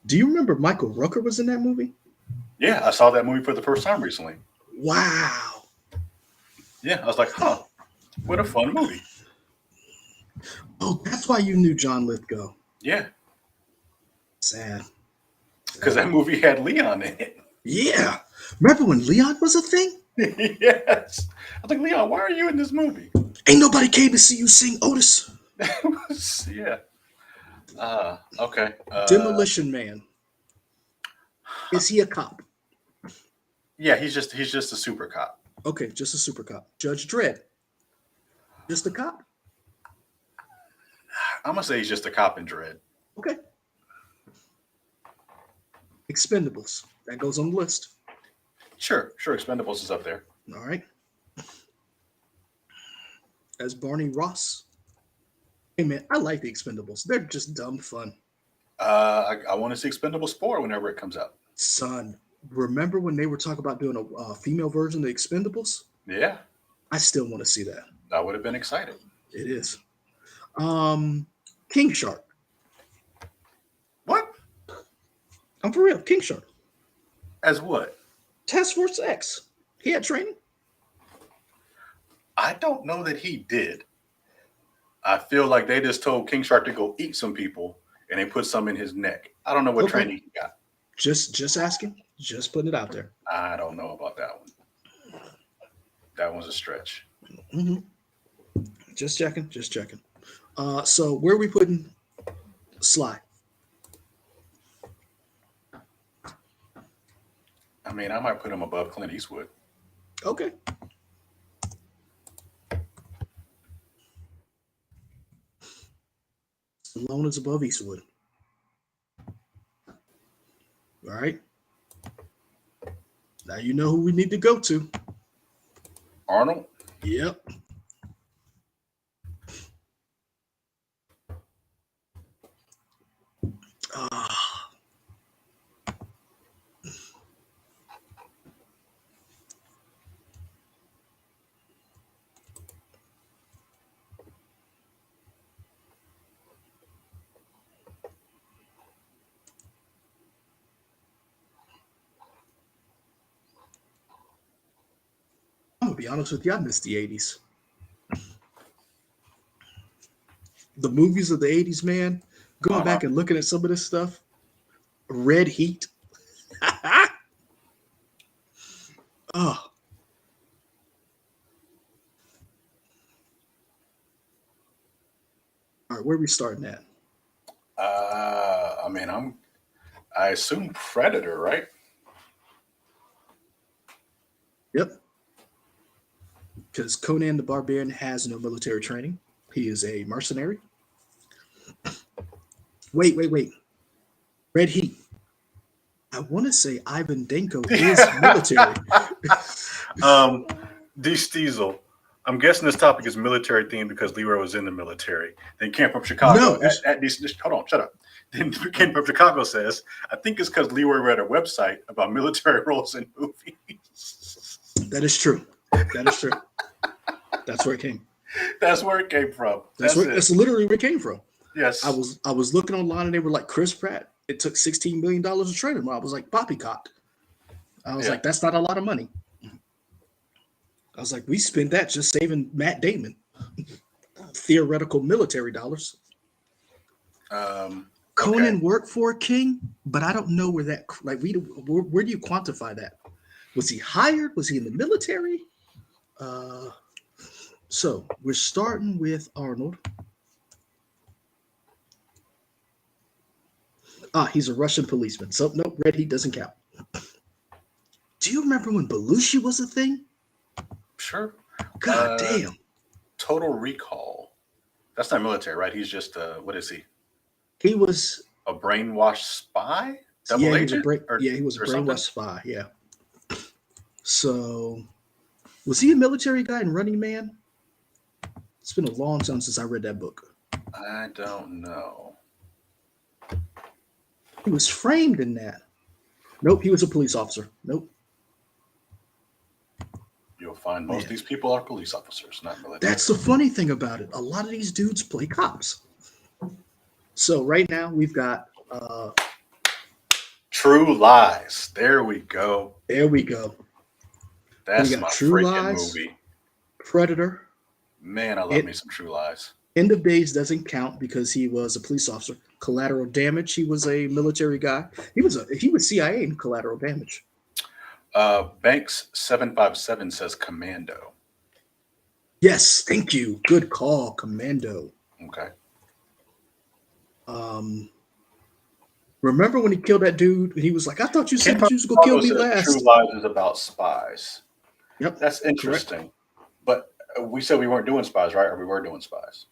Do you remember Michael Rooker was in that movie? Yeah, I saw that movie for the first time recently. Wow. Yeah, I was like, huh, what a fun movie. Oh, that's why you knew John Lithgow. Yeah, Sad. because that movie had Leon in it. Yeah. Remember when Leon was a thing? Yes. I was like, Leon, why are you in this movie? Ain't nobody came to see you sing, Otis. Yeah. Okay. Demolition Man. Is he a cop? Yeah, he's just a super cop. Okay, just a super cop. Judge Dredd. Just a cop? I'm gonna say he's just a cop in Dread. Okay. Expendables. That goes on the list. Sure. Expendables is up there. All right. As Barney Ross. Hey man, I like the Expendables. They're just dumb fun. I want to see Expendables 4 whenever it comes out. Son, remember when they were talking about doing a female version of the Expendables? Yeah, I still want to see that. I would have been excited. It is. King Shark. What? I'm for real. King Shark. As what? Task Force X. He had training. I don't know that he did. I feel like they just told King Shark to go eat some people, and they put some in his neck. I don't know what training he got. Just asking. Just putting it out there. I don't know about that one. That one's a stretch. Mm-hmm. Just checking. So where are we putting Sly? I mean, I might put him above Clint Eastwood. Okay. Stallone is above Eastwood. All right. Now you know who we need to go to. Arnold? Yep. I'm gonna be honest with you, I miss the 80s. The movies of the 80s, man. Going back and looking at some of this stuff. Red Heat. Oh. All right, where are we starting at? I mean, I assume Predator, right? Yep. Because Conan the Barbarian has no military training. He is a mercenary. Wait. Red Heat. I want to say Ivan Danko is military. D. Stiesel. I'm guessing this topic is military themed because Leroy was in the military. Then Came from Chicago. No, hold on, shut up. Then Came from Chicago says, I think it's because Leroy read a website about military roles in movies. That is true. That's where it came. That's where it came from. That's literally where it came from. Yes. I was looking online and they were like, Chris Pratt, it took $16 million to train him. I was like, poppycock. I was like, that's not a lot of money. I was like, we spent that just saving Matt Damon. Theoretical military dollars. Okay. Conan worked for a king, but I don't know where that like where do you quantify that? Was he hired? Was he in the military? Uh, so we're starting with Arnold. Ah, he's a Russian policeman. So no, red heat doesn't count. Do you remember when Belushi was a thing? Sure. God damn. Total Recall. That's not military, right? He's just what is he? He was A brainwashed spy, yeah, double agent, he was a or something. brainwashed spy. Yeah. So was he a military guy in Running Man? It's been a long time since I read that book. I don't know. He was framed in that. Nope, he was a police officer. Nope. You'll find most Man, of these people are police officers, not military. that's the funny thing about it. A lot of these dudes play cops. So right now we've got True Lies. There we go. there we go. We That's got my True freaking Lies, movie. Predator. Man, I love It me some True Lies. End of Days doesn't count because he was a police officer. Collateral Damage, he was a military guy. He was CIA in Collateral Damage. Banks 757 says Commando. Yes, thank you. Good call, Commando. Okay. Remember when he killed that dude? And he was like, "I thought you Ken said you was gonna kill me says True last." Lies is about spies. Yep, That's correct. interesting. But we said we weren't doing spies, right? Or we were doing spies?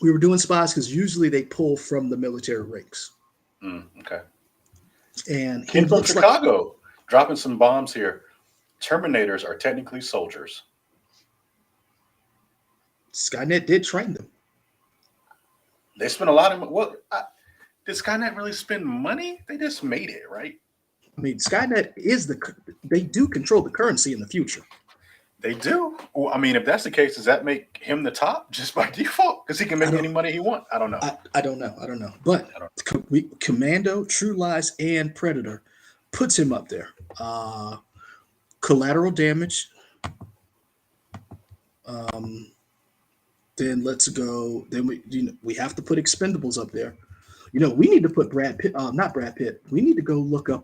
We were doing spies because usually they pull from the military ranks, Okay. and he Kid from looks like Chicago dropping some bombs here. Terminators are technically soldiers. Skynet did train them. They spent a lot of did Skynet really spend money? They just made it, right? I mean, Skynet they do control the currency in the future. They do. Well, I mean, if that's the case, does that make him the top just by default? Because he can make any money he wants. I don't know. I don't know. But Commando, True Lies, and Predator puts him up there. Collateral Damage. Then let's go. Then we have to put Expendables up there. We need to put Brad Pitt. Not Brad Pitt. We need to go look up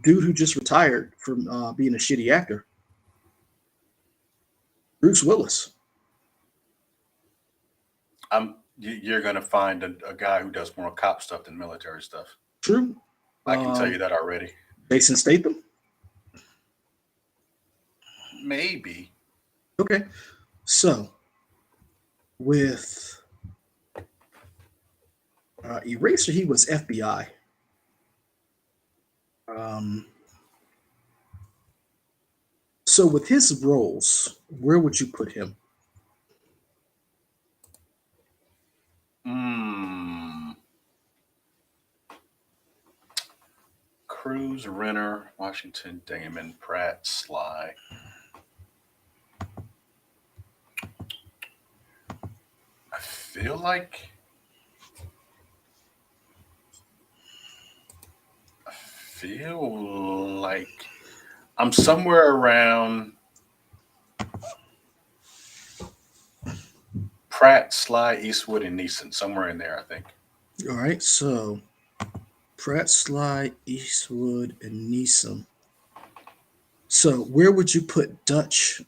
dude who just retired from being a shitty actor. Bruce Willis. You're going to find a guy who does more cop stuff than military stuff. True. I can tell you that already. Jason Statham. Maybe. Okay. So with Eraser, he was FBI. So with his roles, where would you put him? Cruz, Renner, Washington, Damon, Pratt, Sly. I feel like I'm somewhere around Pratt, Sly, Eastwood, and Neeson, somewhere in there, I think. All right, so Pratt, Sly, Eastwood, and Neeson. So where would you put Dutch?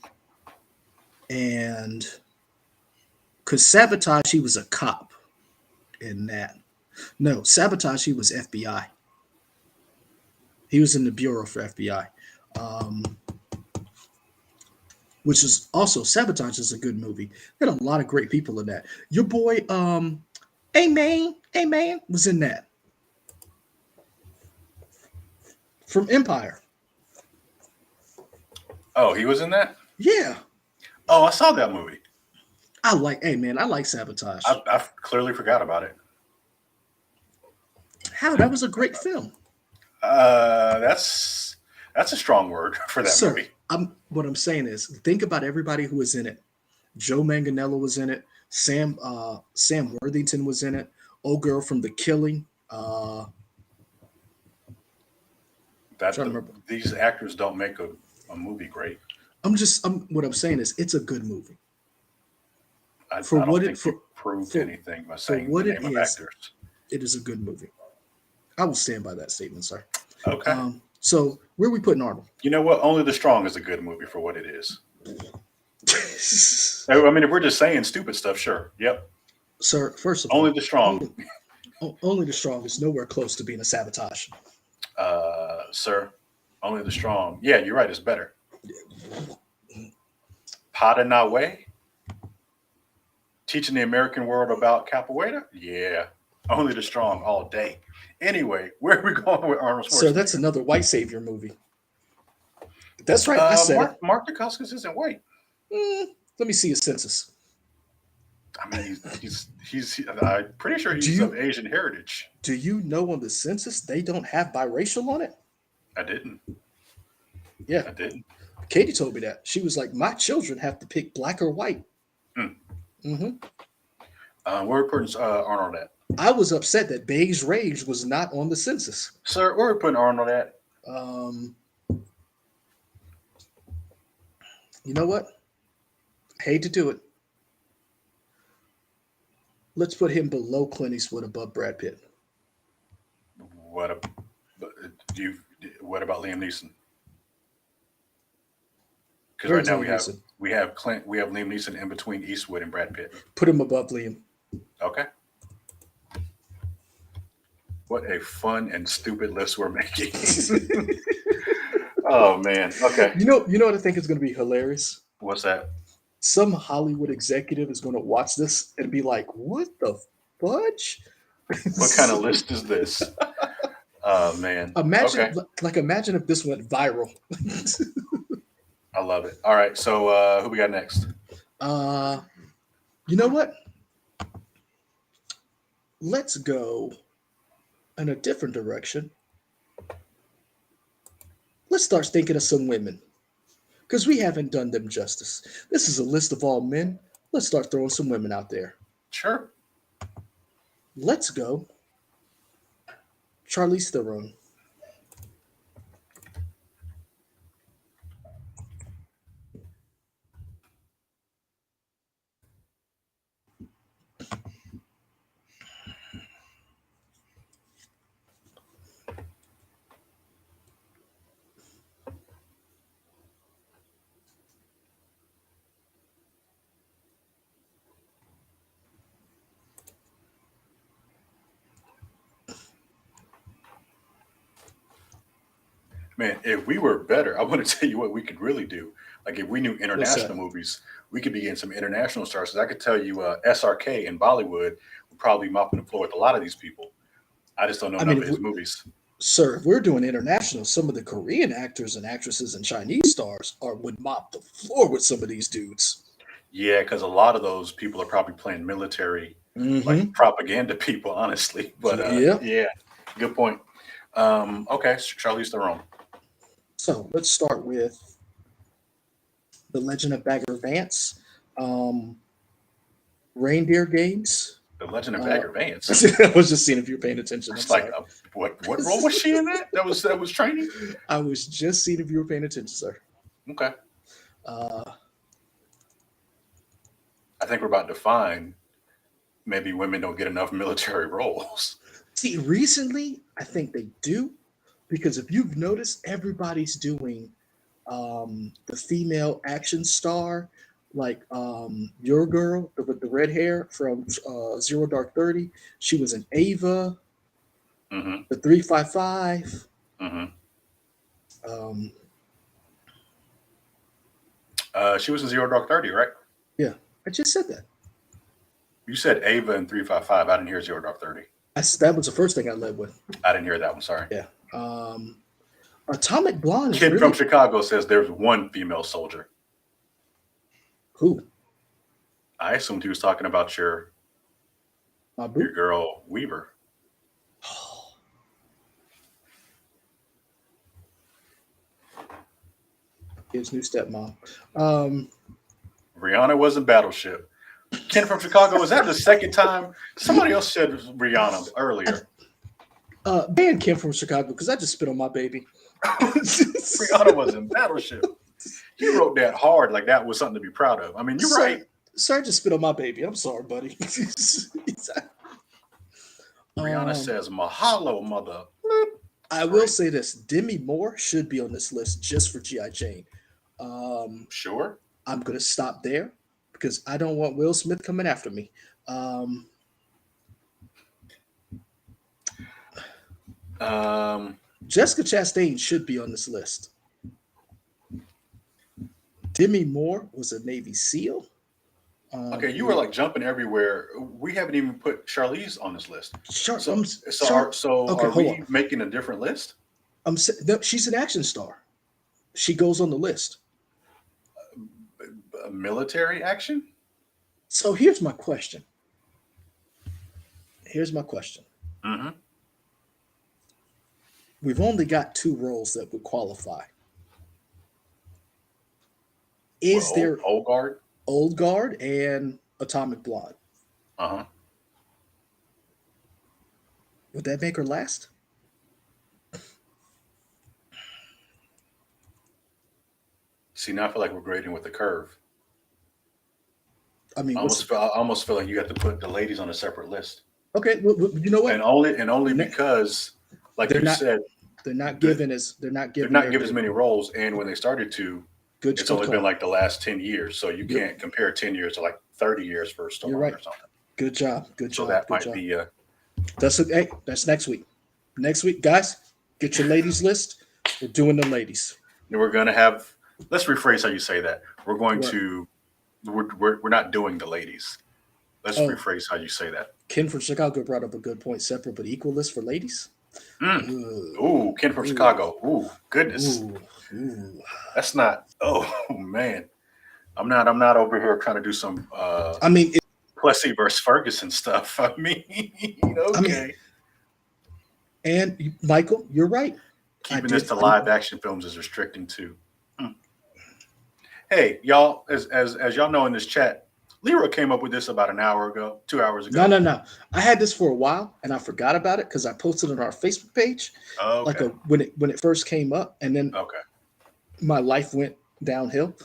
And because Sabotage, he was a cop in that. No, Sabotage, he was FBI. He was in the Bureau for FBI. Which is also Sabotage is a good movie. There had a lot of great people in that. Your boy, hey man, was in that. From Empire. Oh, he was in that? Yeah. Oh, I saw that movie. I like Sabotage. I clearly forgot about it. How? That was a great film. That's a strong word for that movie. What I'm saying is, think about everybody who was in it. Joe Manganiello was in it. Sam Worthington was in it. Old girl from The Killing. These actors don't make a movie great. What I'm saying is, it's a good movie. For I don't what think it you proved for, anything by for saying the what name of it actors. is a good movie. I will stand by that statement, sir. Okay. So where are we putting Arnold? You know what? Only the Strong is a good movie for what it is. I mean, if we're just saying stupid stuff, sure. Yep. Sir, first of Only all, the Strong, only the Strong is nowhere close to being a sabotage. sir. Only the Strong. Yeah, you're right. It's better. Pada Na Way, teaching the American world about capoeira. Yeah. Only the Strong all day. Anyway, where are we going with Arnold Sir, that's Schwarzenegger? another white savior movie. That's right. I said it. Mark Dacascos isn't white. Mm, let me see a census. I mean, I'm pretty sure Do he's of you Asian heritage. do you know on the census they don't have biracial on it? I didn't. Yeah, I didn't. Katie told me that. She was like, "My children have to pick black or white." Hmm. hmm Where are we putting Arnold at? I was upset that beige rage was not on the census. Sir, where are we putting Arnold at? Um, you know what? I hate to do it. Let's put him below Clint Eastwood, above Brad Pitt. What, a, do you, what about Liam Neeson? Because right Where's now Liam Neeson? we have Liam Neeson in between Eastwood and Brad Pitt. Put him above Liam. Okay. What a fun and stupid list we're making. Oh man. Okay. You know what I think is going to be hilarious? What's that? Some Hollywood executive is going to watch this and be like, "What the fudge?" What kind of list is this? Oh man. Imagine, Okay. imagine if this went viral. I love it. All right. So who we got next? You know what? Let's go in a different direction. Let's start thinking of some women because we haven't done them justice. This is a list of all men. Let's start throwing some women out there. Sure. Let's go. Charlize Theron. Man, if we were better, I want to tell you what we could really do. Like if we knew What's international that? movies, we could be getting some international stars. 'Cause I could tell you, SRK in Bollywood would probably be mopping the floor with a lot of these people. I just don't know I enough mean, of his movies. sir, if we're doing international, some of the Korean actors and actresses and Chinese stars would mop the floor with some of these dudes. Yeah, because a lot of those people are probably playing military, like Mm-hmm. propaganda people, honestly. But Yeah. yeah, good point. Okay, Charlize Theron. So let's start with The Legend of Bagger Vance, um, Reindeer Games. The Legend of Uh, Bagger Vance. I was just seeing if you're paying attention. I'm It's like, sorry. what role was she in that? That was training. I was just seeing if you were paying attention, sir. Okay, Uh, I think we're about to find maybe women don't get enough military roles. see, recently, I think they do because if you've noticed, everybody's doing the female action star, like your girl with the red hair from Zero Dark 30. She was in Ava, Hmm. the 355. Hmm. Um, She was in Zero Dark 30, right? yeah, I just said that. You said Ava and 355. I didn't hear Zero Dark 30. That was the first thing I led with. I didn't hear that one. Sorry. Yeah. Atomic Blonde is Kid really from Chicago says there's one female soldier. who? I assumed he was talking about your My boo. girl Weaver. His new stepmom. Rihanna was in Battleship. Ken from Chicago, was that the second time? Somebody else said Rihanna earlier. Ban Kim from Chicago because I just spit on my baby. Rihanna was in Battleship. He wrote that hard, like that was something to be proud of. I mean, you're Sir, right. Sorry to spit on my baby. I'm sorry, buddy. Rihanna um, says, "Mahalo, mother." I will Crazy. say this: Demi Moore should be on this list just for GI Jane. Um, Sure. I'm gonna stop there because I don't want Will Smith coming after me. Um, Um. Jessica Chastain should be on this list. Demi Moore was a Navy SEAL. Okay, you were like jumping everywhere. We haven't even put Charlize on this list. Sharp. So, Sharp. Okay, are hold on. we making a different list? No, she's an action star. She goes on the list. Military action? So here's my question. Here's my question. Mm-hmm. We've only got two roles that would qualify. Is Well, there old guard. Old Guard and Atomic Blonde? Uh-huh. Would that make her last? See, now I feel like we're grading with the curve. I mean, I almost feel like you have to put the ladies on a separate list, okay? Well, you know what? and only Ne- because, like They're you not. said, They're not the, given as. They're not they're given. not given as many roles, and when they started to, Good. it's Good only been call. like the last 10 years, so you Good. can't compare 10 years to like 30 years for You're Stallone right. or something. Good job. Good So job. that Good might job. be Hey, that's next week. Next week, guys, get your ladies list. We're doing the ladies. we're gonna have. Let's rephrase how you say that. We're going What? to. We're not doing the ladies. Let's Oh, rephrase how you say that. Ken from Chicago brought up a good point. Separate but equal list for ladies. Mm. Ooh, Ooh, Ken from ooh, Chicago. Ooh, goodness. ooh, ooh. That's not. Oh man, I'm not over here trying to do some I mean, Plessy versus Ferguson stuff. I mean, I mean, okay. and Michael, you're right. I Keeping this did. to live action films is restricting too. Hey, y'all, as y'all know in this chat, Leroy came up with this about an hour ago, 2 hours No, ago. no, no. I had this for a while, and I forgot about it because I posted it on our Facebook page, like Okay. when it first came up, and then Okay. my life went downhill.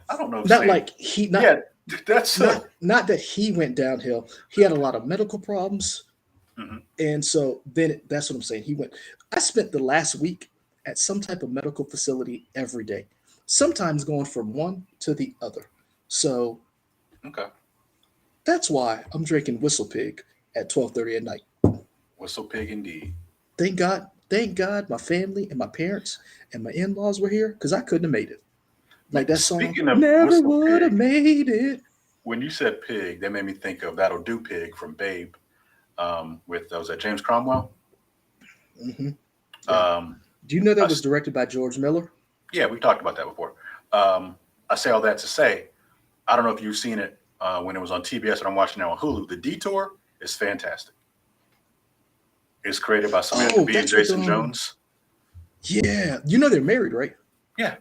I don't know if Not saying like he not yeah, that's not that he went downhill. He had a lot of medical problems, Mhm. and so then that's what I'm saying. He went. I spent the last week at some type of medical facility every day, sometimes going from one to the other. So Okay. that's why I'm drinking Whistle Pig at 12:30 at night. Whistle pig indeed. Thank God, my family and my parents and my in-laws were here because I couldn't have made it. Like that song, Speaking of never whistle would have pig, made it. when you said pig, that made me think of That'll Do Pig from Babe. With was that James Cromwell? Hmm. Yeah. Um, Do you know that I was directed by George Miller? Yeah, we've talked about that before. I say all that to say, I don't know if you've seen it when it was on TBS, and I'm watching now on Hulu. The Detour is fantastic. It's created by Samantha Oh, Bee and that's with Jason Jones. yeah. You know they're married, right? Yeah.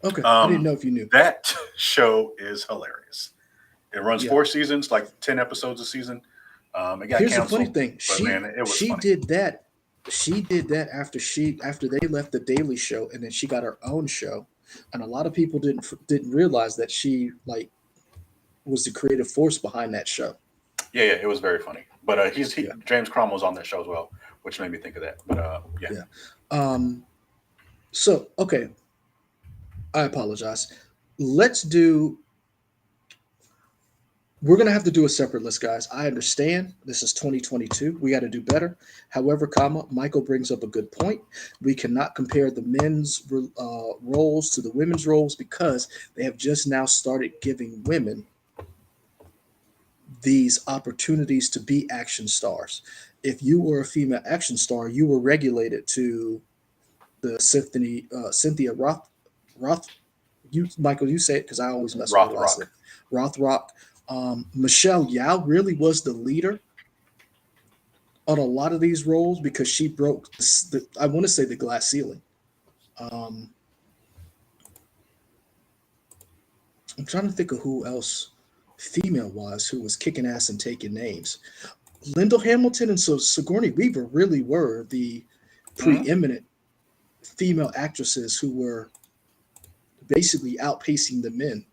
Okay, I didn't know if you knew. That show is hilarious. It runs Yeah. 4 seasons, like 10 episodes a season. It got Here's the funny canceled, thing. but man, it was She funny. did that. She did that after they left the Daily Show, and then she got her own show. And a lot of people didn't realize that she like was the creative force behind that show. Yeah, it was very funny. But Yeah, James Cromwell's on that show as well, which made me think of that. But yeah. yeah. Um. So okay, I apologize. Let's do. We're gonna have to do a separate list, guys. I understand this is 2022. We got to do better. However, Michael brings up a good point. We cannot compare the men's roles to the women's roles because they have just now started giving women these opportunities to be action stars. If you were a female action star, you were regulated to the Cynthia Roth. You, Michael, you say it because I always mess with her last name. Rothrock. Michelle Yao really was the leader on a lot of these roles because she broke I want to say the glass ceiling. I'm trying to think of who else female wise who was kicking ass and taking names. Lyndall Hamilton and Sigourney Weaver really were the Mhm. preeminent female actresses who were basically outpacing the men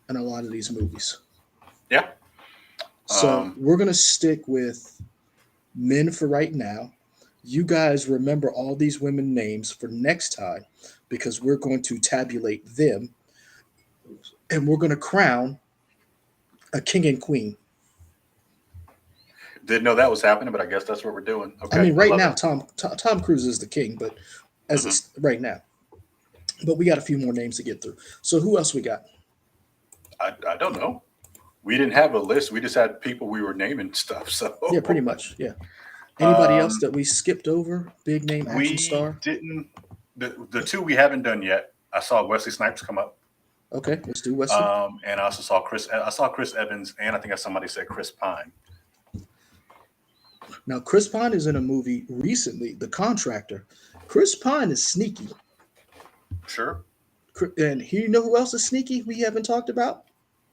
in a lot of these movies. Yeah. So we're gonna stick with men for right now. You guys remember all these women names for next time because we're going to tabulate them and we're going to crown a king and queen. Didn't know that was happening, but I guess that's what we're doing. I Okay. mean, I right love now, it. Tom Cruise is the king, but as Mhm. it's right now, but we got a few more names to get through. So who else we got? I don't know. We didn't have a list. We just had people we were naming stuff. Yeah, pretty So much. Yeah. Anybody else um, that we skipped over? Big name action we star. didn't. The two we haven't done yet. I saw Wesley Snipes come up, Okay, let's do Wesley. and I also saw Chris. I saw Chris Evans, and I think somebody said Chris Pine. Now, Chris Pine is in a movie recently, The Contractor. Chris Pine is sneaky. Sure. And you know who else is sneaky we haven't talked about?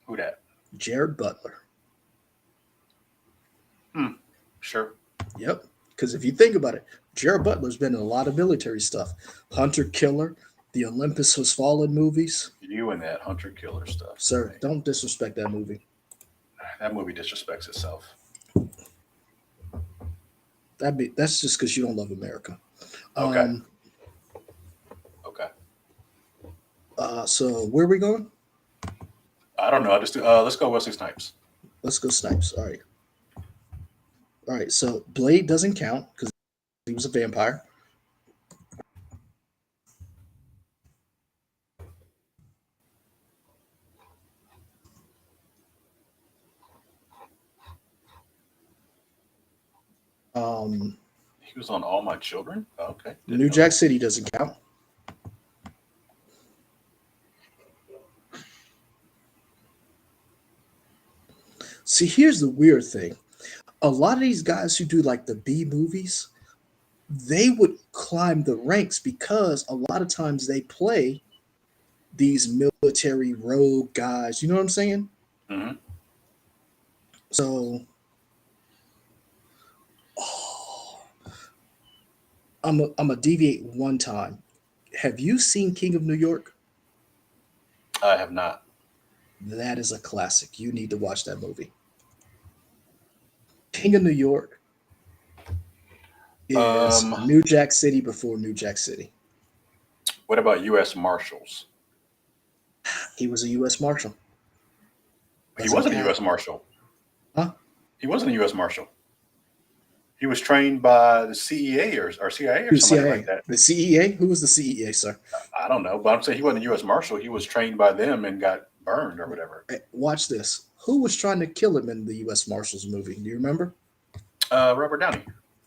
Who that? Jared Butler. Hmm. Sure. Yep. Because if you think about it, Jared Butler's been in a lot of military stuff. Hunter Killer, the Olympus Has Fallen movies. You and that Hunter Killer stuff. Sir, don't disrespect that movie. That movie disrespects itself. That's just because you don't love America. Okay. Okay. So where are we going? I don't know. I just let's go Wesley Snipes. Let's go Snipes. All right. All right. So Blade doesn't count because he was a vampire. Um, He was on All My Children. Okay. Didn't New know Jack that. City doesn't count. See, here's the weird thing. A lot of these guys who do like the B movies, they would climb the ranks because a lot of times they play these military rogue guys. You know what I'm saying? Mhm. So I'm a deviate one time. Have you seen King of New York? I have not. That is a classic. You need to watch that movie. King of New York is Um, New Jack City before New Jack City. what about U.S. Marshals? He was a U.S. Marshal. He Doesn't wasn't a count. U.S. Marshal. Huh? He wasn't a U.S. Marshal. He was trained by the CEA or CIA or Who's somebody CIA? like that. The CEA? Who was the CEA, sir? I don't know, but I'm saying he wasn't a U.S. Marshal. He was trained by them and got burned or whatever. Hey, watch this. Who was trying to kill him in the U.S. Marshals movie? Do you remember? Robert Downey.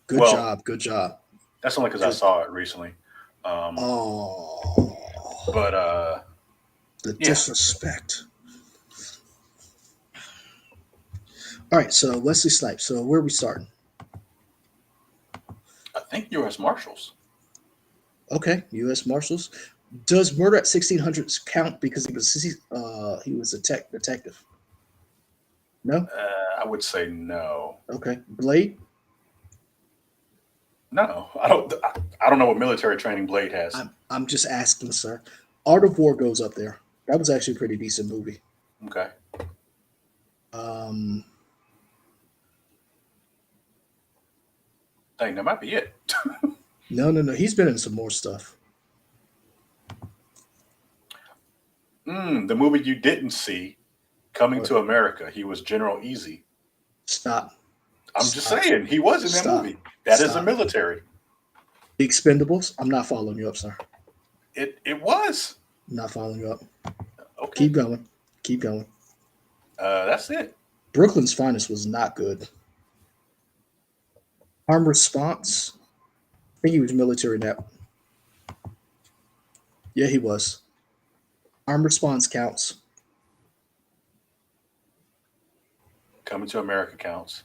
Good Well, job. Good job. that's only because I Good. saw it recently. Oh, But the yeah, disrespect. All right, so Wesley Snipes. So where are we starting? I think U.S. Marshals. Okay, U.S. Marshals. Does Murder at 1600s count because he was a detective? No. I would say no. Okay. Blade. No, I don't. I don't know what military training Blade has. I'm just asking, sir. Art of War goes up there. That was actually a pretty decent movie. Okay. Um, Dang, that might be it. no. He's been in some more stuff. The movie you didn't see, Coming What? to America. He was General Easy. Stop. I'm just Stop. saying he was in that Stop. movie. That is the Stop. military. The Expendables. I'm not following you up, sir. It was I'm not following you up. okay. Keep going. Keep going. That's it. Brooklyn's Finest was not good. Armed Response. I think he was military in that. Yeah, he was. Armed Response counts. Coming to America counts.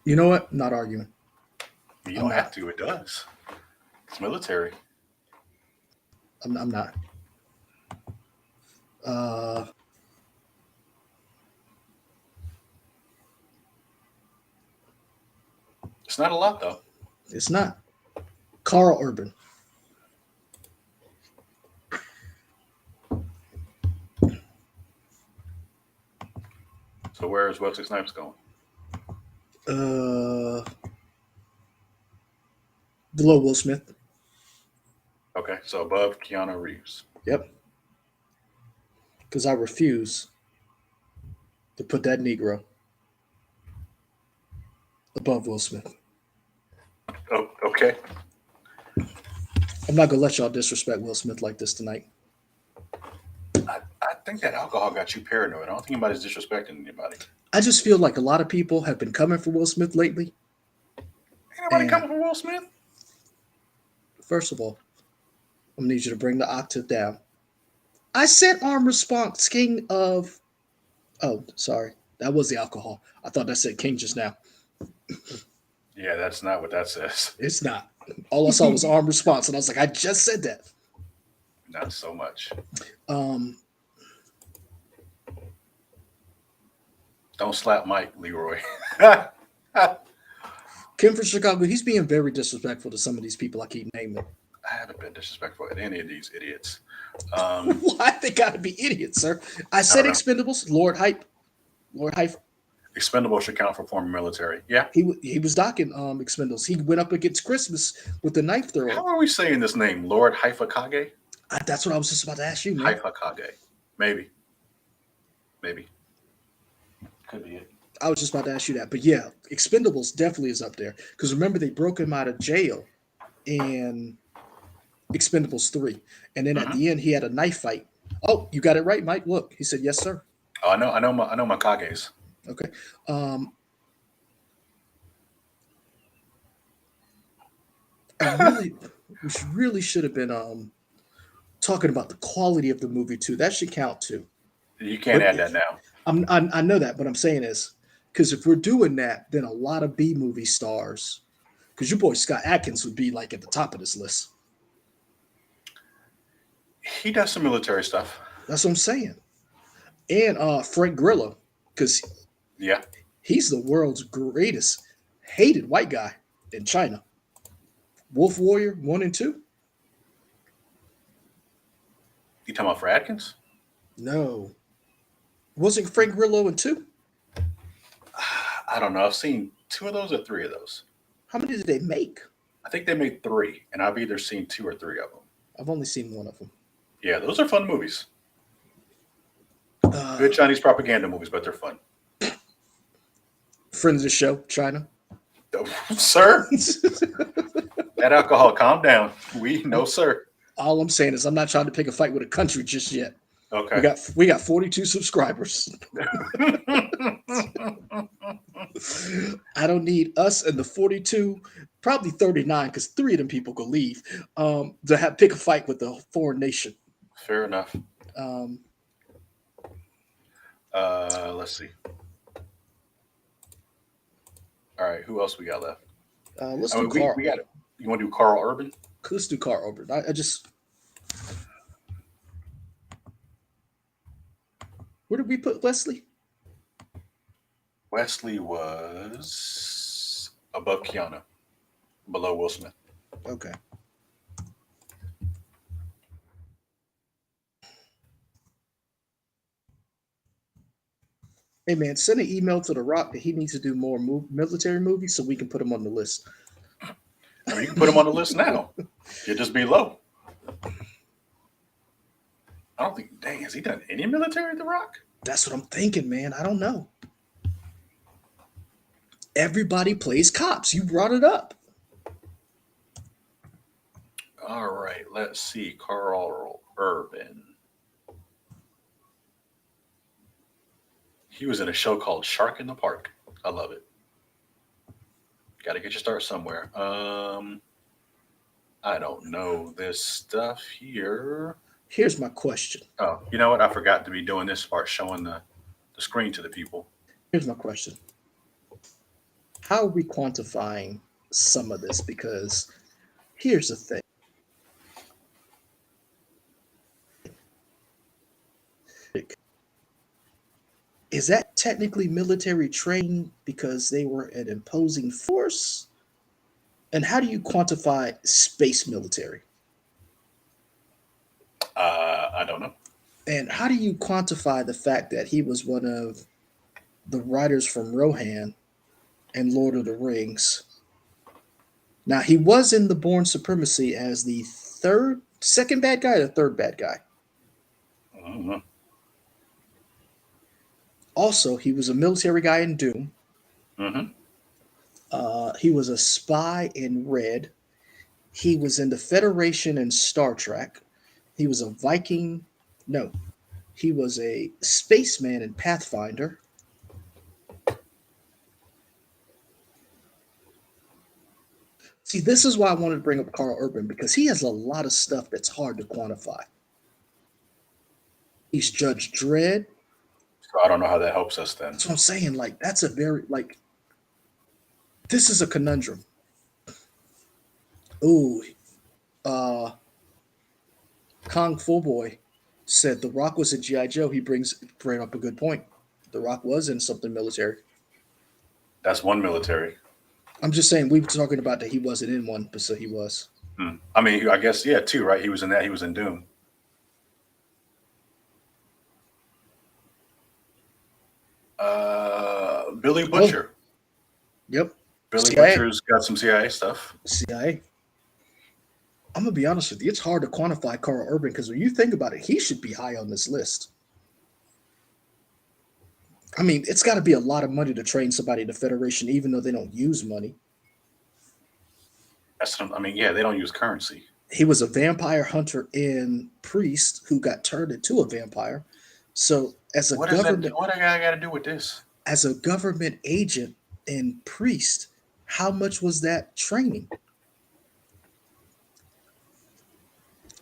You know what? Not arguing. You I'm don't have not. to. It does. It's military. I'm not. Uh, It's not a lot though. it's not. Carl Urban. So where's Wesley Snipes going? Uh, below Will Smith. Okay, so above Keanu Reeves. Yep. Because I refuse to put that Negro above Will Smith. Oh, okay. I'm not gonna let y'all disrespect Will Smith like this tonight. I think that alcohol got you paranoid. I don't think anybody's disrespecting anybody. I just feel like a lot of people have been coming for Will Smith lately. Ain't nobody And coming for Will Smith. first of all, I'm gonna need you to bring the octave down. I said arm response, king of. Oh, sorry, that was the alcohol. I thought that said king just now. Yeah, that's not what that says. It's not. All I saw was arm response, and I was like, I just said that. Not so much. Um, Don't slap Mike, Leroy. Kim from Chicago, he's being very disrespectful to some of these people I keep naming. I haven't been disrespectful to any of these idiots. Why they gotta be idiots, sir? I I said don't know. Expendables, Lord Hype. Expendable should count for former military. Yeah. He was docking Expendables. He went up against Christmas with the knife throw. How are we saying this name? Lord Haifakage? That's what I was just about to ask you, man. Haifakage. Maybe. Maybe. Could be it. I was just about to ask you that, but yeah, Expendables definitely is up there because remember they broke him out of jail in Expendables 3, and then at Mhm. the end he had a knife fight. Oh, you got it right, Mike. Look, he said yes, sir. Oh, I know my Kages. Okay. Um, really, really should have been talking about the quality of the movie too. That should count too. You can't But add that now. I know that, but I'm saying is because if we're doing that, then a lot of B movie stars, because your boy Scott Adkins would be like at the top of this list. He does some military stuff. That's what I'm saying. And Frank Grillo, because Yeah. he's the world's greatest hated white guy in China. Wolf Warrior 1 and 2? You talking about for Atkins? No. Wasn't Frank Grillo in 2? I don't know. I've seen 2 of those or 3 of those. How many did they make? I think they made 3, and I've either seen 2 or 3 of them. I've only seen one of them. Yeah, those are fun movies. Uh, Good Chinese propaganda movies, but they're fun. friend of the show, China. Sir, that alcohol, calm down. No, sir. All I'm saying is I'm not trying to pick a fight with a country just yet. Okay. We got 42 subscribers. I don't need us and the 42, probably 39, because 3 of them people could leave, to have pick a fight with a foreign nation. Fair enough. Um, Let's see. All right, who else we got left? let's I do mean, Carl. we got it. You want to do Carl Urban? Let's do Carl Urban. I just. Where did we put Wesley? Wesley was above Keanu, below Will Smith. Okay. Hey man, send an email to The Rock that he needs to do more military movies so we can put him on the list. I mean, you can put him on the list now. You'll just be low. I don't think. Dang, has he done any military? The Rock. That's what I'm thinking, man. I don't know. Everybody plays cops. You brought it up. All right, let's see. Carl Urban. He was in a show called Shark in the Park. I love it. Got to get your start somewhere. I don't know this stuff here. Here's my question. Oh, you know what? I forgot to be doing this part, showing the screen to the people. Here's my question. How are we quantifying some of this? Because here's the thing. Is that technically military training because they were an imposing force? And how do you quantify space military? I don't know. And how do you quantify the fact that he was one of the writers from Rohan and Lord of the Rings. Now he was in the Born Supremacy as the second bad guy, or the third bad guy. I don't know. Also, he was a military guy in Doom. Mm-hmm. He was a spy in Red. He was in the Federation in Star Trek. He was a Viking. No, he was a spaceman in Pathfinder. See, this is why I wanted to bring up Carl Urban because he has a lot of stuff that's hard to quantify. He's Judge Dredd. So I don't know how that helps us then. That's what I'm saying. Like, that's a very, like, this is a conundrum. Ooh, uh, Kong Fullboy said The Rock was a G.I. Joe. He bring up a good point. The Rock was in something military. That's one military. I'm just saying we were talking about that he wasn't in one, but so he was. I mean, I guess, yeah, two, right? He was in that. He was in Doom. Billy Butcher. Yep. Billy CIA. Butcher's got some CIA stuff. CIA. I'm gonna be honest with you. It's hard to quantify Carl Urban because when you think about it, he should be high on this list. I mean, it's got to be a lot of money to train somebody in the Federation, even though they don't use money. I mean, yeah, they don't use currency. He was a vampire hunter and priest who got turned into a vampire. So, as a What government, what I got to do with this? as a government agent and priest, how much was that training?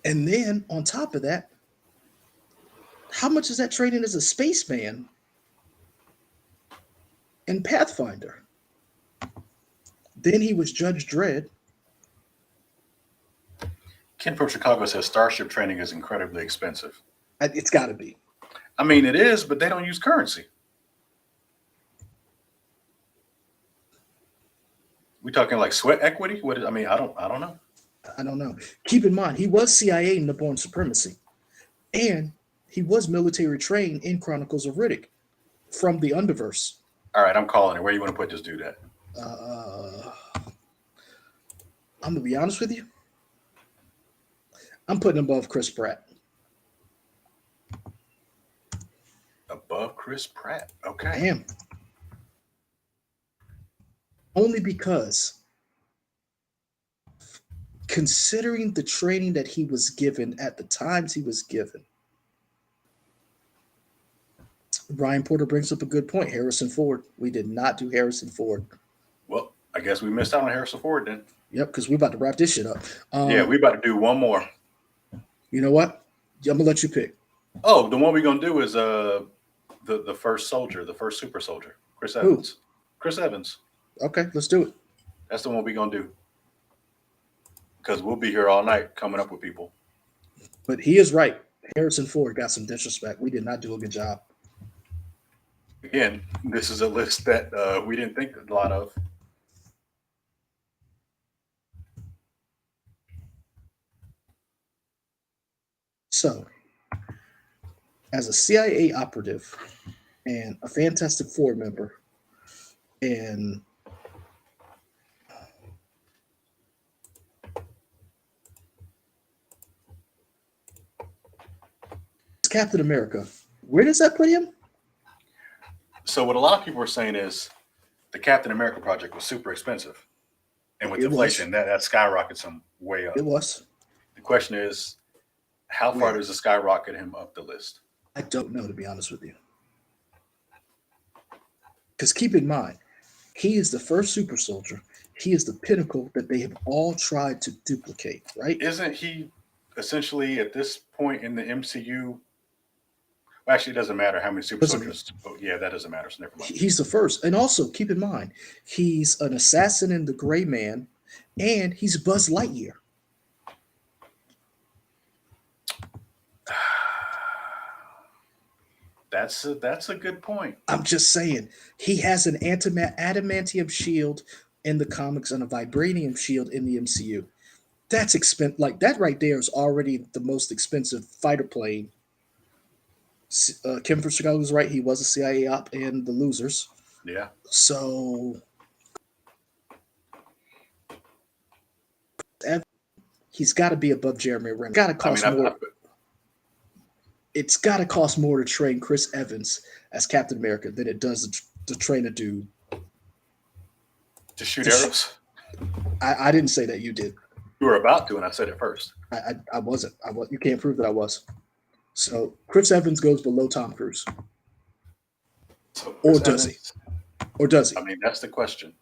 And then on top of that, how much is that training as a spaceman and Pathfinder? Then he was Judge Dredd. Ken from Chicago says Starship training is incredibly expensive. It's got to be. I mean, it is, but they don't use currency. We talking like sweat equity? What is? I mean, I don't know. I don't know. Keep in mind, he was CIA in the Born Supremacy, and he was military trained in Chronicles of Riddick from the Underverse. All right, I'm calling it. Where you want to put this dude at? I'm gonna be honest with you. I'm putting him above Chris Pratt. Above Chris Pratt. I Okay. am. Only because considering the training that he was given at the times he was given. Ryan Porter brings up a good point. Harrison Ford. We did not do Harrison Ford. Well, I guess we missed out on Harrison Ford then. Yep, because we're about to wrap this shit up. Yeah, we about to do one more. You know what? I'm gonna let you pick. Oh, the one we're gonna do is the first soldier, the first super soldier, Chris Evans. Chris Evans. Okay, let's do it. That's the one we're gonna do. Because we'll be here all night coming up with people. But he is right. Harrison Ford got some disrespect. We did not do a good job. Again, this is a list that we didn't think a lot of. So, as a CIA operative and a Fantastic Four member, and Captain America, where does that put him? So what a lot of people are saying is the Captain America project was super expensive. And with inflation, that skyrockets him way up. It was. The question is, how far does it skyrocket him up the list? I don't know, to be honest with you. Because keep in mind, he is the first super soldier. He is the pinnacle that they have all tried to duplicate, right? Isn't he essentially at this point in the MCU? Well, actually, it doesn't matter how many super soldiers. Oh, yeah, that doesn't matter. So never mind. He's the first. And also, keep in mind, he's an assassin in the Gray Man, and he's Buzz Lightyear. That's a good point. I'm just saying, he has an adamantium shield in the comics and a vibranium shield in the MCU. That's expensive. Like that right there is already the most expensive fighter plane Kim from Chicago was right. He was a CIA op in The Losers. Yeah. So he's got to be above Jeremy Renner. Got to I mean, cost more. It's got to cost more to train Chris Evans as Captain America than it does to train a dude to shoot to arrows. I didn't say that. You did. You were about to, and I said it first. I wasn't. You can't prove that I was. So Chris Evans goes below Tom Cruise, So or Chris does Evans, he? Or does he? I mean, that's the question.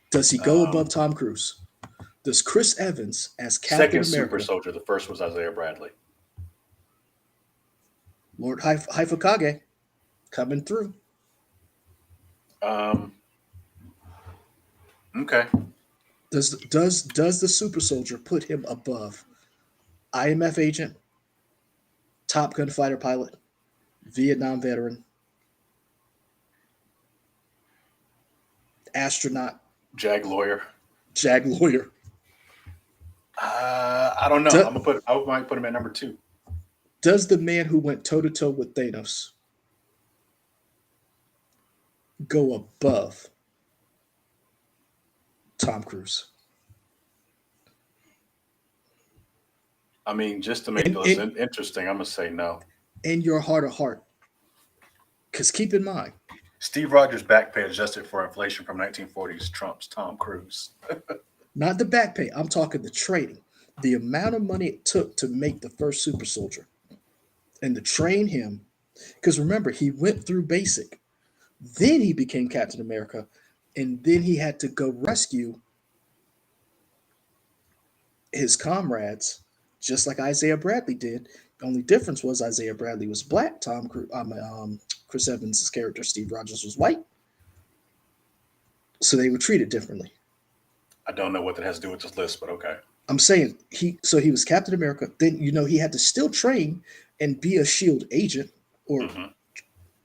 Does he go above Tom Cruise? Does Chris Evans as Captain Second America? Super Soldier. The first was Isaiah Bradley. Lord Hifukage coming through. Okay. Does the Super Soldier put him above IMF agent, Top Gun fighter pilot, Vietnam veteran, astronaut, Jag lawyer. JAG lawyer? I don't know. I might put him at number 2. Does the man who went toe to toe with Thanos go above Tom Cruise? I mean, just to make this interesting, I'm gonna say no. In your heart of heart, because keep in mind, Steve Rogers' back pay adjusted for inflation from 1940s trumps Tom Cruise. not the back pay. I'm talking the trading, the amount of money it took to make the first Super Soldier, and to train him. Because remember, he went through basic, then he became Captain America, and then he had to go rescue his comrades, just like Isaiah Bradley did. The only difference was Isaiah Bradley was black. Chris Evans' character, Steve Rogers, was white. So they were treated differently. I don't know what that has to do with this list, but okay. I'm saying he was Captain America. Then he had to still train and be a SHIELD agent, or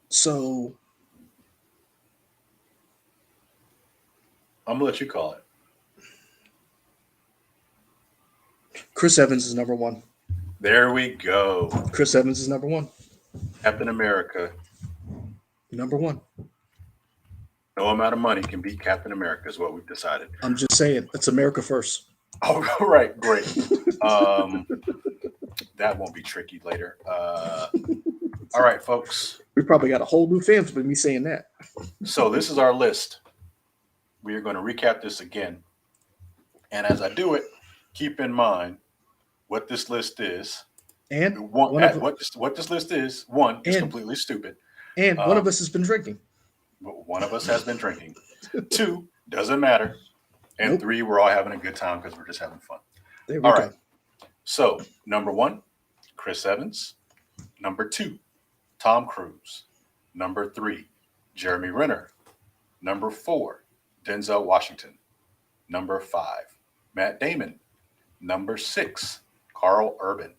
so. I'm gonna let you call it. Chris Evans is number 1. There we go. Chris Evans is number 1. Captain America. Number 1. No amount of money can beat Captain America, is what we've decided. I'm just saying, it's America first. Oh, right, great. That won't be tricky later. All right, folks. We probably got a whole new fans with me saying that. So this is our list. We are going to recap this again. And as I do it, keep in mind what this list is. And what this list is, one, is completely stupid. And one of us has been drinking. One of us has been drinking. 2, doesn't matter. And 3, we're all having a good time because we're just having fun. There we go. Right. So, number 1, Chris Evans. Number 2, Tom Cruise. Number 3, Jeremy Renner. Number 4, Denzel Washington. Number 5, Matt Damon. Number 6, Carl Urban.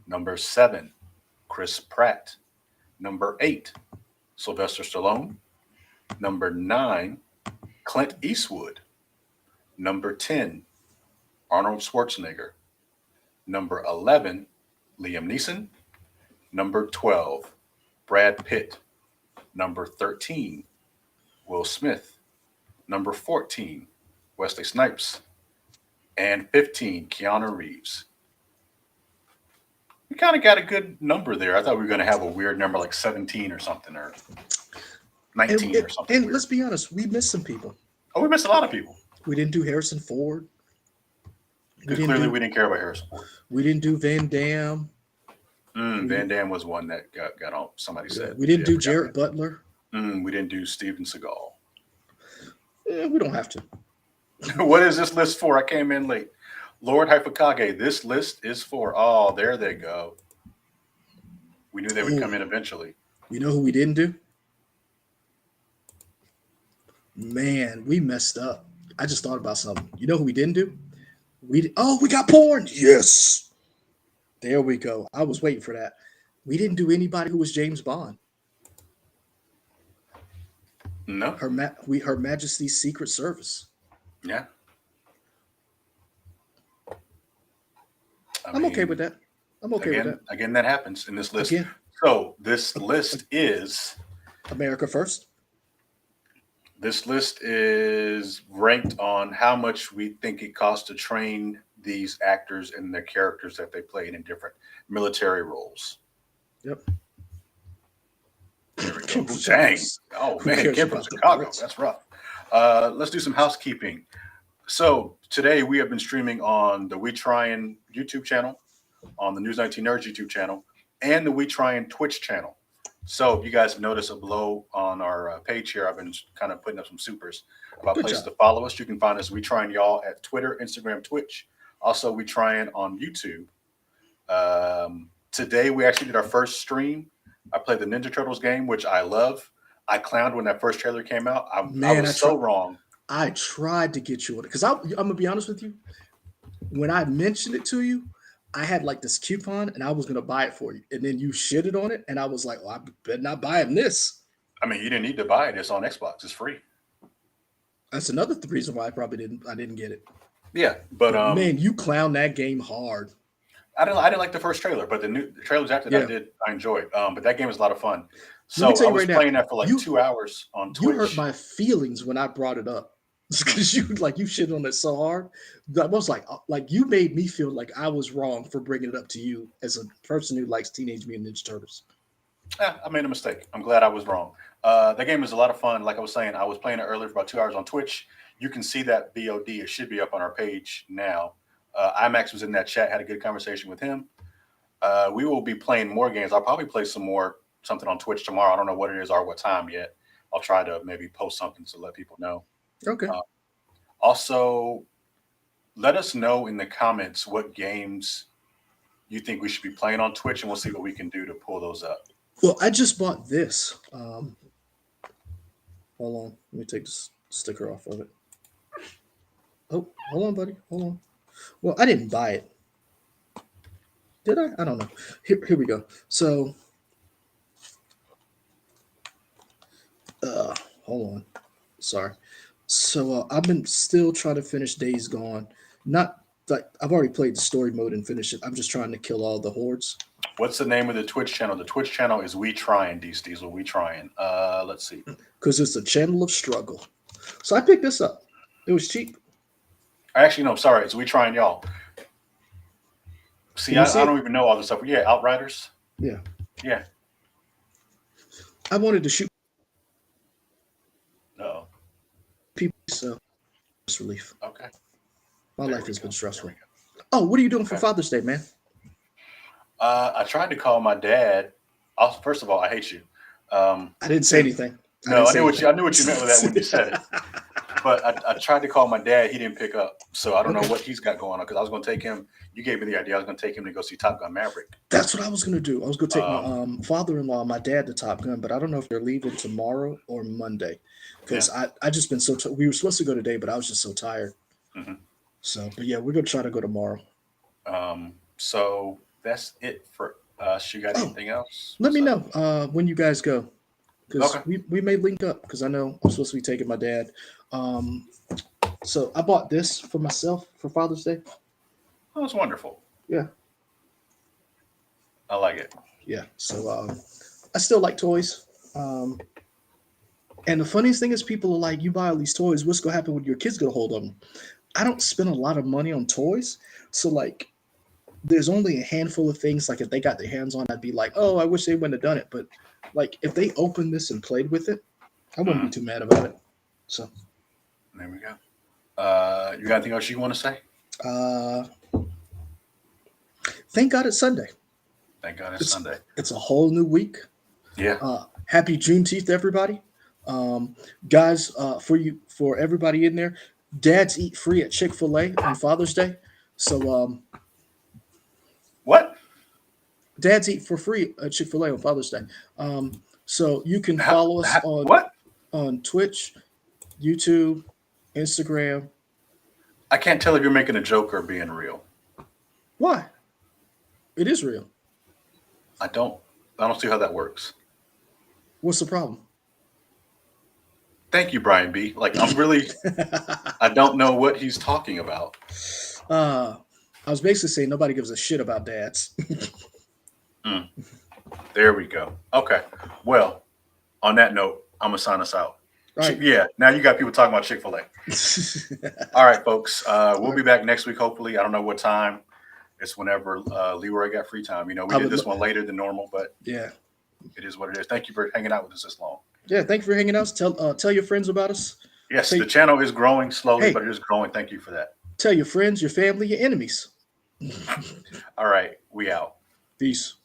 Number 7, Chris Pratt. Number 8, Sylvester Stallone. Number 9, Clint Eastwood. Number 10, Arnold Schwarzenegger. Number 11, Liam Neeson. Number 12, Brad Pitt. Number 13, Will Smith. Number 14, Wesley Snipes. And 15, Keanu Reeves. We kind of got a good number there. I thought we were going to have a weird number like 17 or something, or 19 or something. And weird. Let's be honest, we missed some people. Oh, we missed a lot of people. We didn't do Harrison Ford. We didn't care about Harrison Ford. We didn't do Van Damme. Van Damme was one that got on. Somebody said we didn't do Jared Butler. We didn't do Steven Seagal. We don't have to. What is this list for? I came in late. Lord Hifukage, this list is for. Oh, there they go. We knew they would come in eventually. You know who we didn't do? Man, we messed up. I just thought about something. You know who we didn't do? We got porn. Yes. There we go. I was waiting for that. We didn't do anybody who was James Bond. No. Her Majesty's Secret Service. Yeah. I'm okay with that. I'm okay with that. Again, that happens in this list. Again, So this list is America first. This list is ranked on how much we think it costs to train these actors and their characters that they played in different military roles. Yep. There we go. Dang. Oh, man. Kim from Chicago. That's rough. Let's do some housekeeping. So today we have been streaming on the We Tryin' YouTube channel, on the News 19 Nerds YouTube channel, and the We Tryin' Twitch channel. So if you guys have noticed below on our page here, I've been kind of putting up some supers about places to follow us. You can find us We Tryin' Y'all at Twitter, Instagram, Twitch. Also, We Tryin' on YouTube. Today we actually did our first stream. I played the Ninja Turtles game, which I love. I clowned when that first trailer came out. I was so wrong. I tried to get you on it because I'm going to be honest with you. When I mentioned it to you, I had like this coupon and I was going to buy it for you. And then you shitted on it. And I was like, well, I better not buy him this. I mean, you didn't need to buy it. It's on Xbox. It's free. That's another reason why I didn't get it. Yeah. But man, you clown that game hard. I didn't like the first trailer, but the trailers after that I enjoyed. But that game was a lot of fun. So I was playing that for like 2 hours on Twitch. You hurt my feelings when I brought it up. Because you shit on it so hard. I was like you made me feel like I was wrong for bringing it up to you as a person who likes Teenage Mutant Ninja Turtles. I made a mistake. I'm glad I was wrong. That game is a lot of fun. Like I was saying, I was playing it earlier for about 2 hours on Twitch. You can see that VOD. It should be up on our page now. IMAX was in that chat, had a good conversation with him. We will be playing more games. I'll probably play something on Twitch tomorrow. I don't know what it is or what time yet. I'll try to maybe post something to let people know. Okay. Also, let us know in the comments what games you think we should be playing on Twitch, and we'll see what we can do to pull those up. Well, I just bought this. Hold on. Let me take this sticker off of it. Oh, hold on, buddy. Hold on. Well, I didn't buy it. Did I? I don't know. Here we go. So, hold on. Sorry. So I've been still trying to finish Days Gone. Not like I've already played the story mode and finished it. I'm just trying to kill all the hordes. What's the name of the Twitch channel? The Twitch channel is We Tryin', D. Diesel. We Tryin'. Let's see. Because it's a channel of struggle. So I picked this up. It was cheap. Actually, no, sorry. It's We Tryin' Y'all. See, I don't even know all this stuff. Yeah, Outriders. Yeah. Yeah. I wanted to shoot. Uh-oh. People, so it's relief. Okay. My life has been stressful. Oh, what are you doing for Father's Day, man? I tried to call my dad. First of all, I hate you. I didn't say anything. I knew what you meant with that when you said it. But I tried to call my dad. He didn't pick up. So I don't know what he's got going on because I was going to take him. You gave me the idea. I was going to take him to go see Top Gun Maverick. That's what I was going to do. I was going to take my father-in-law and my dad to Top Gun, but I don't know if they're leaving tomorrow or Monday because I just been so we were supposed to go today, but I was just so tired. Mm-hmm. So, but yeah, we're going to try to go tomorrow. So that's it for us. You got anything else? Let me know when you guys go. Because we may link up because I know I'm supposed to be taking my dad. So I bought this for myself for Father's Day. Oh, that's wonderful. Yeah. I like it. Yeah. So I still like toys. And the funniest thing is people are like, you buy all these toys, what's going to happen when your kids get a hold of them? I don't spend a lot of money on toys. So like there's only a handful of things like if they got their hands on, I'd be like, oh, I wish they wouldn't have done it. But like if they opened this and played with it, I wouldn't be too mad about it. So there we go. You got anything else you want to say? Thank God it's Sunday. Thank God it's Sunday. It's a whole new week. Yeah. Happy Juneteenth, everybody. Guys, for everybody in there, dads eat free at Chick-fil-A on Father's Day. So what? Dads eat for free at Chick-fil-A on Father's Day. So you can follow us on Twitch, YouTube, Instagram. I can't tell if you're making a joke or being real. Why? It is real. I don't see how that works. What's the problem? Thank you, Brian B. Like I'm really I don't know what he's talking about. I was basically saying nobody gives a shit about dads. Mm, there we go. Okay. Well, on that note, I'm gonna sign us out. All right. Yeah. Now you got people talking about Chick-fil-A. All right, folks. We'll be back next week. Hopefully, I don't know what time. It's whenever Leroy got free time. You know, we did this one later than normal, but yeah, it is what it is. Thank you for hanging out with us this long. yeah. Thank you for hanging out. Tell your friends about us. Yes, the channel is growing slowly, Hey. but it is growing. Thank you for that. Tell your friends, your family, your enemies. All right, we out. Peace.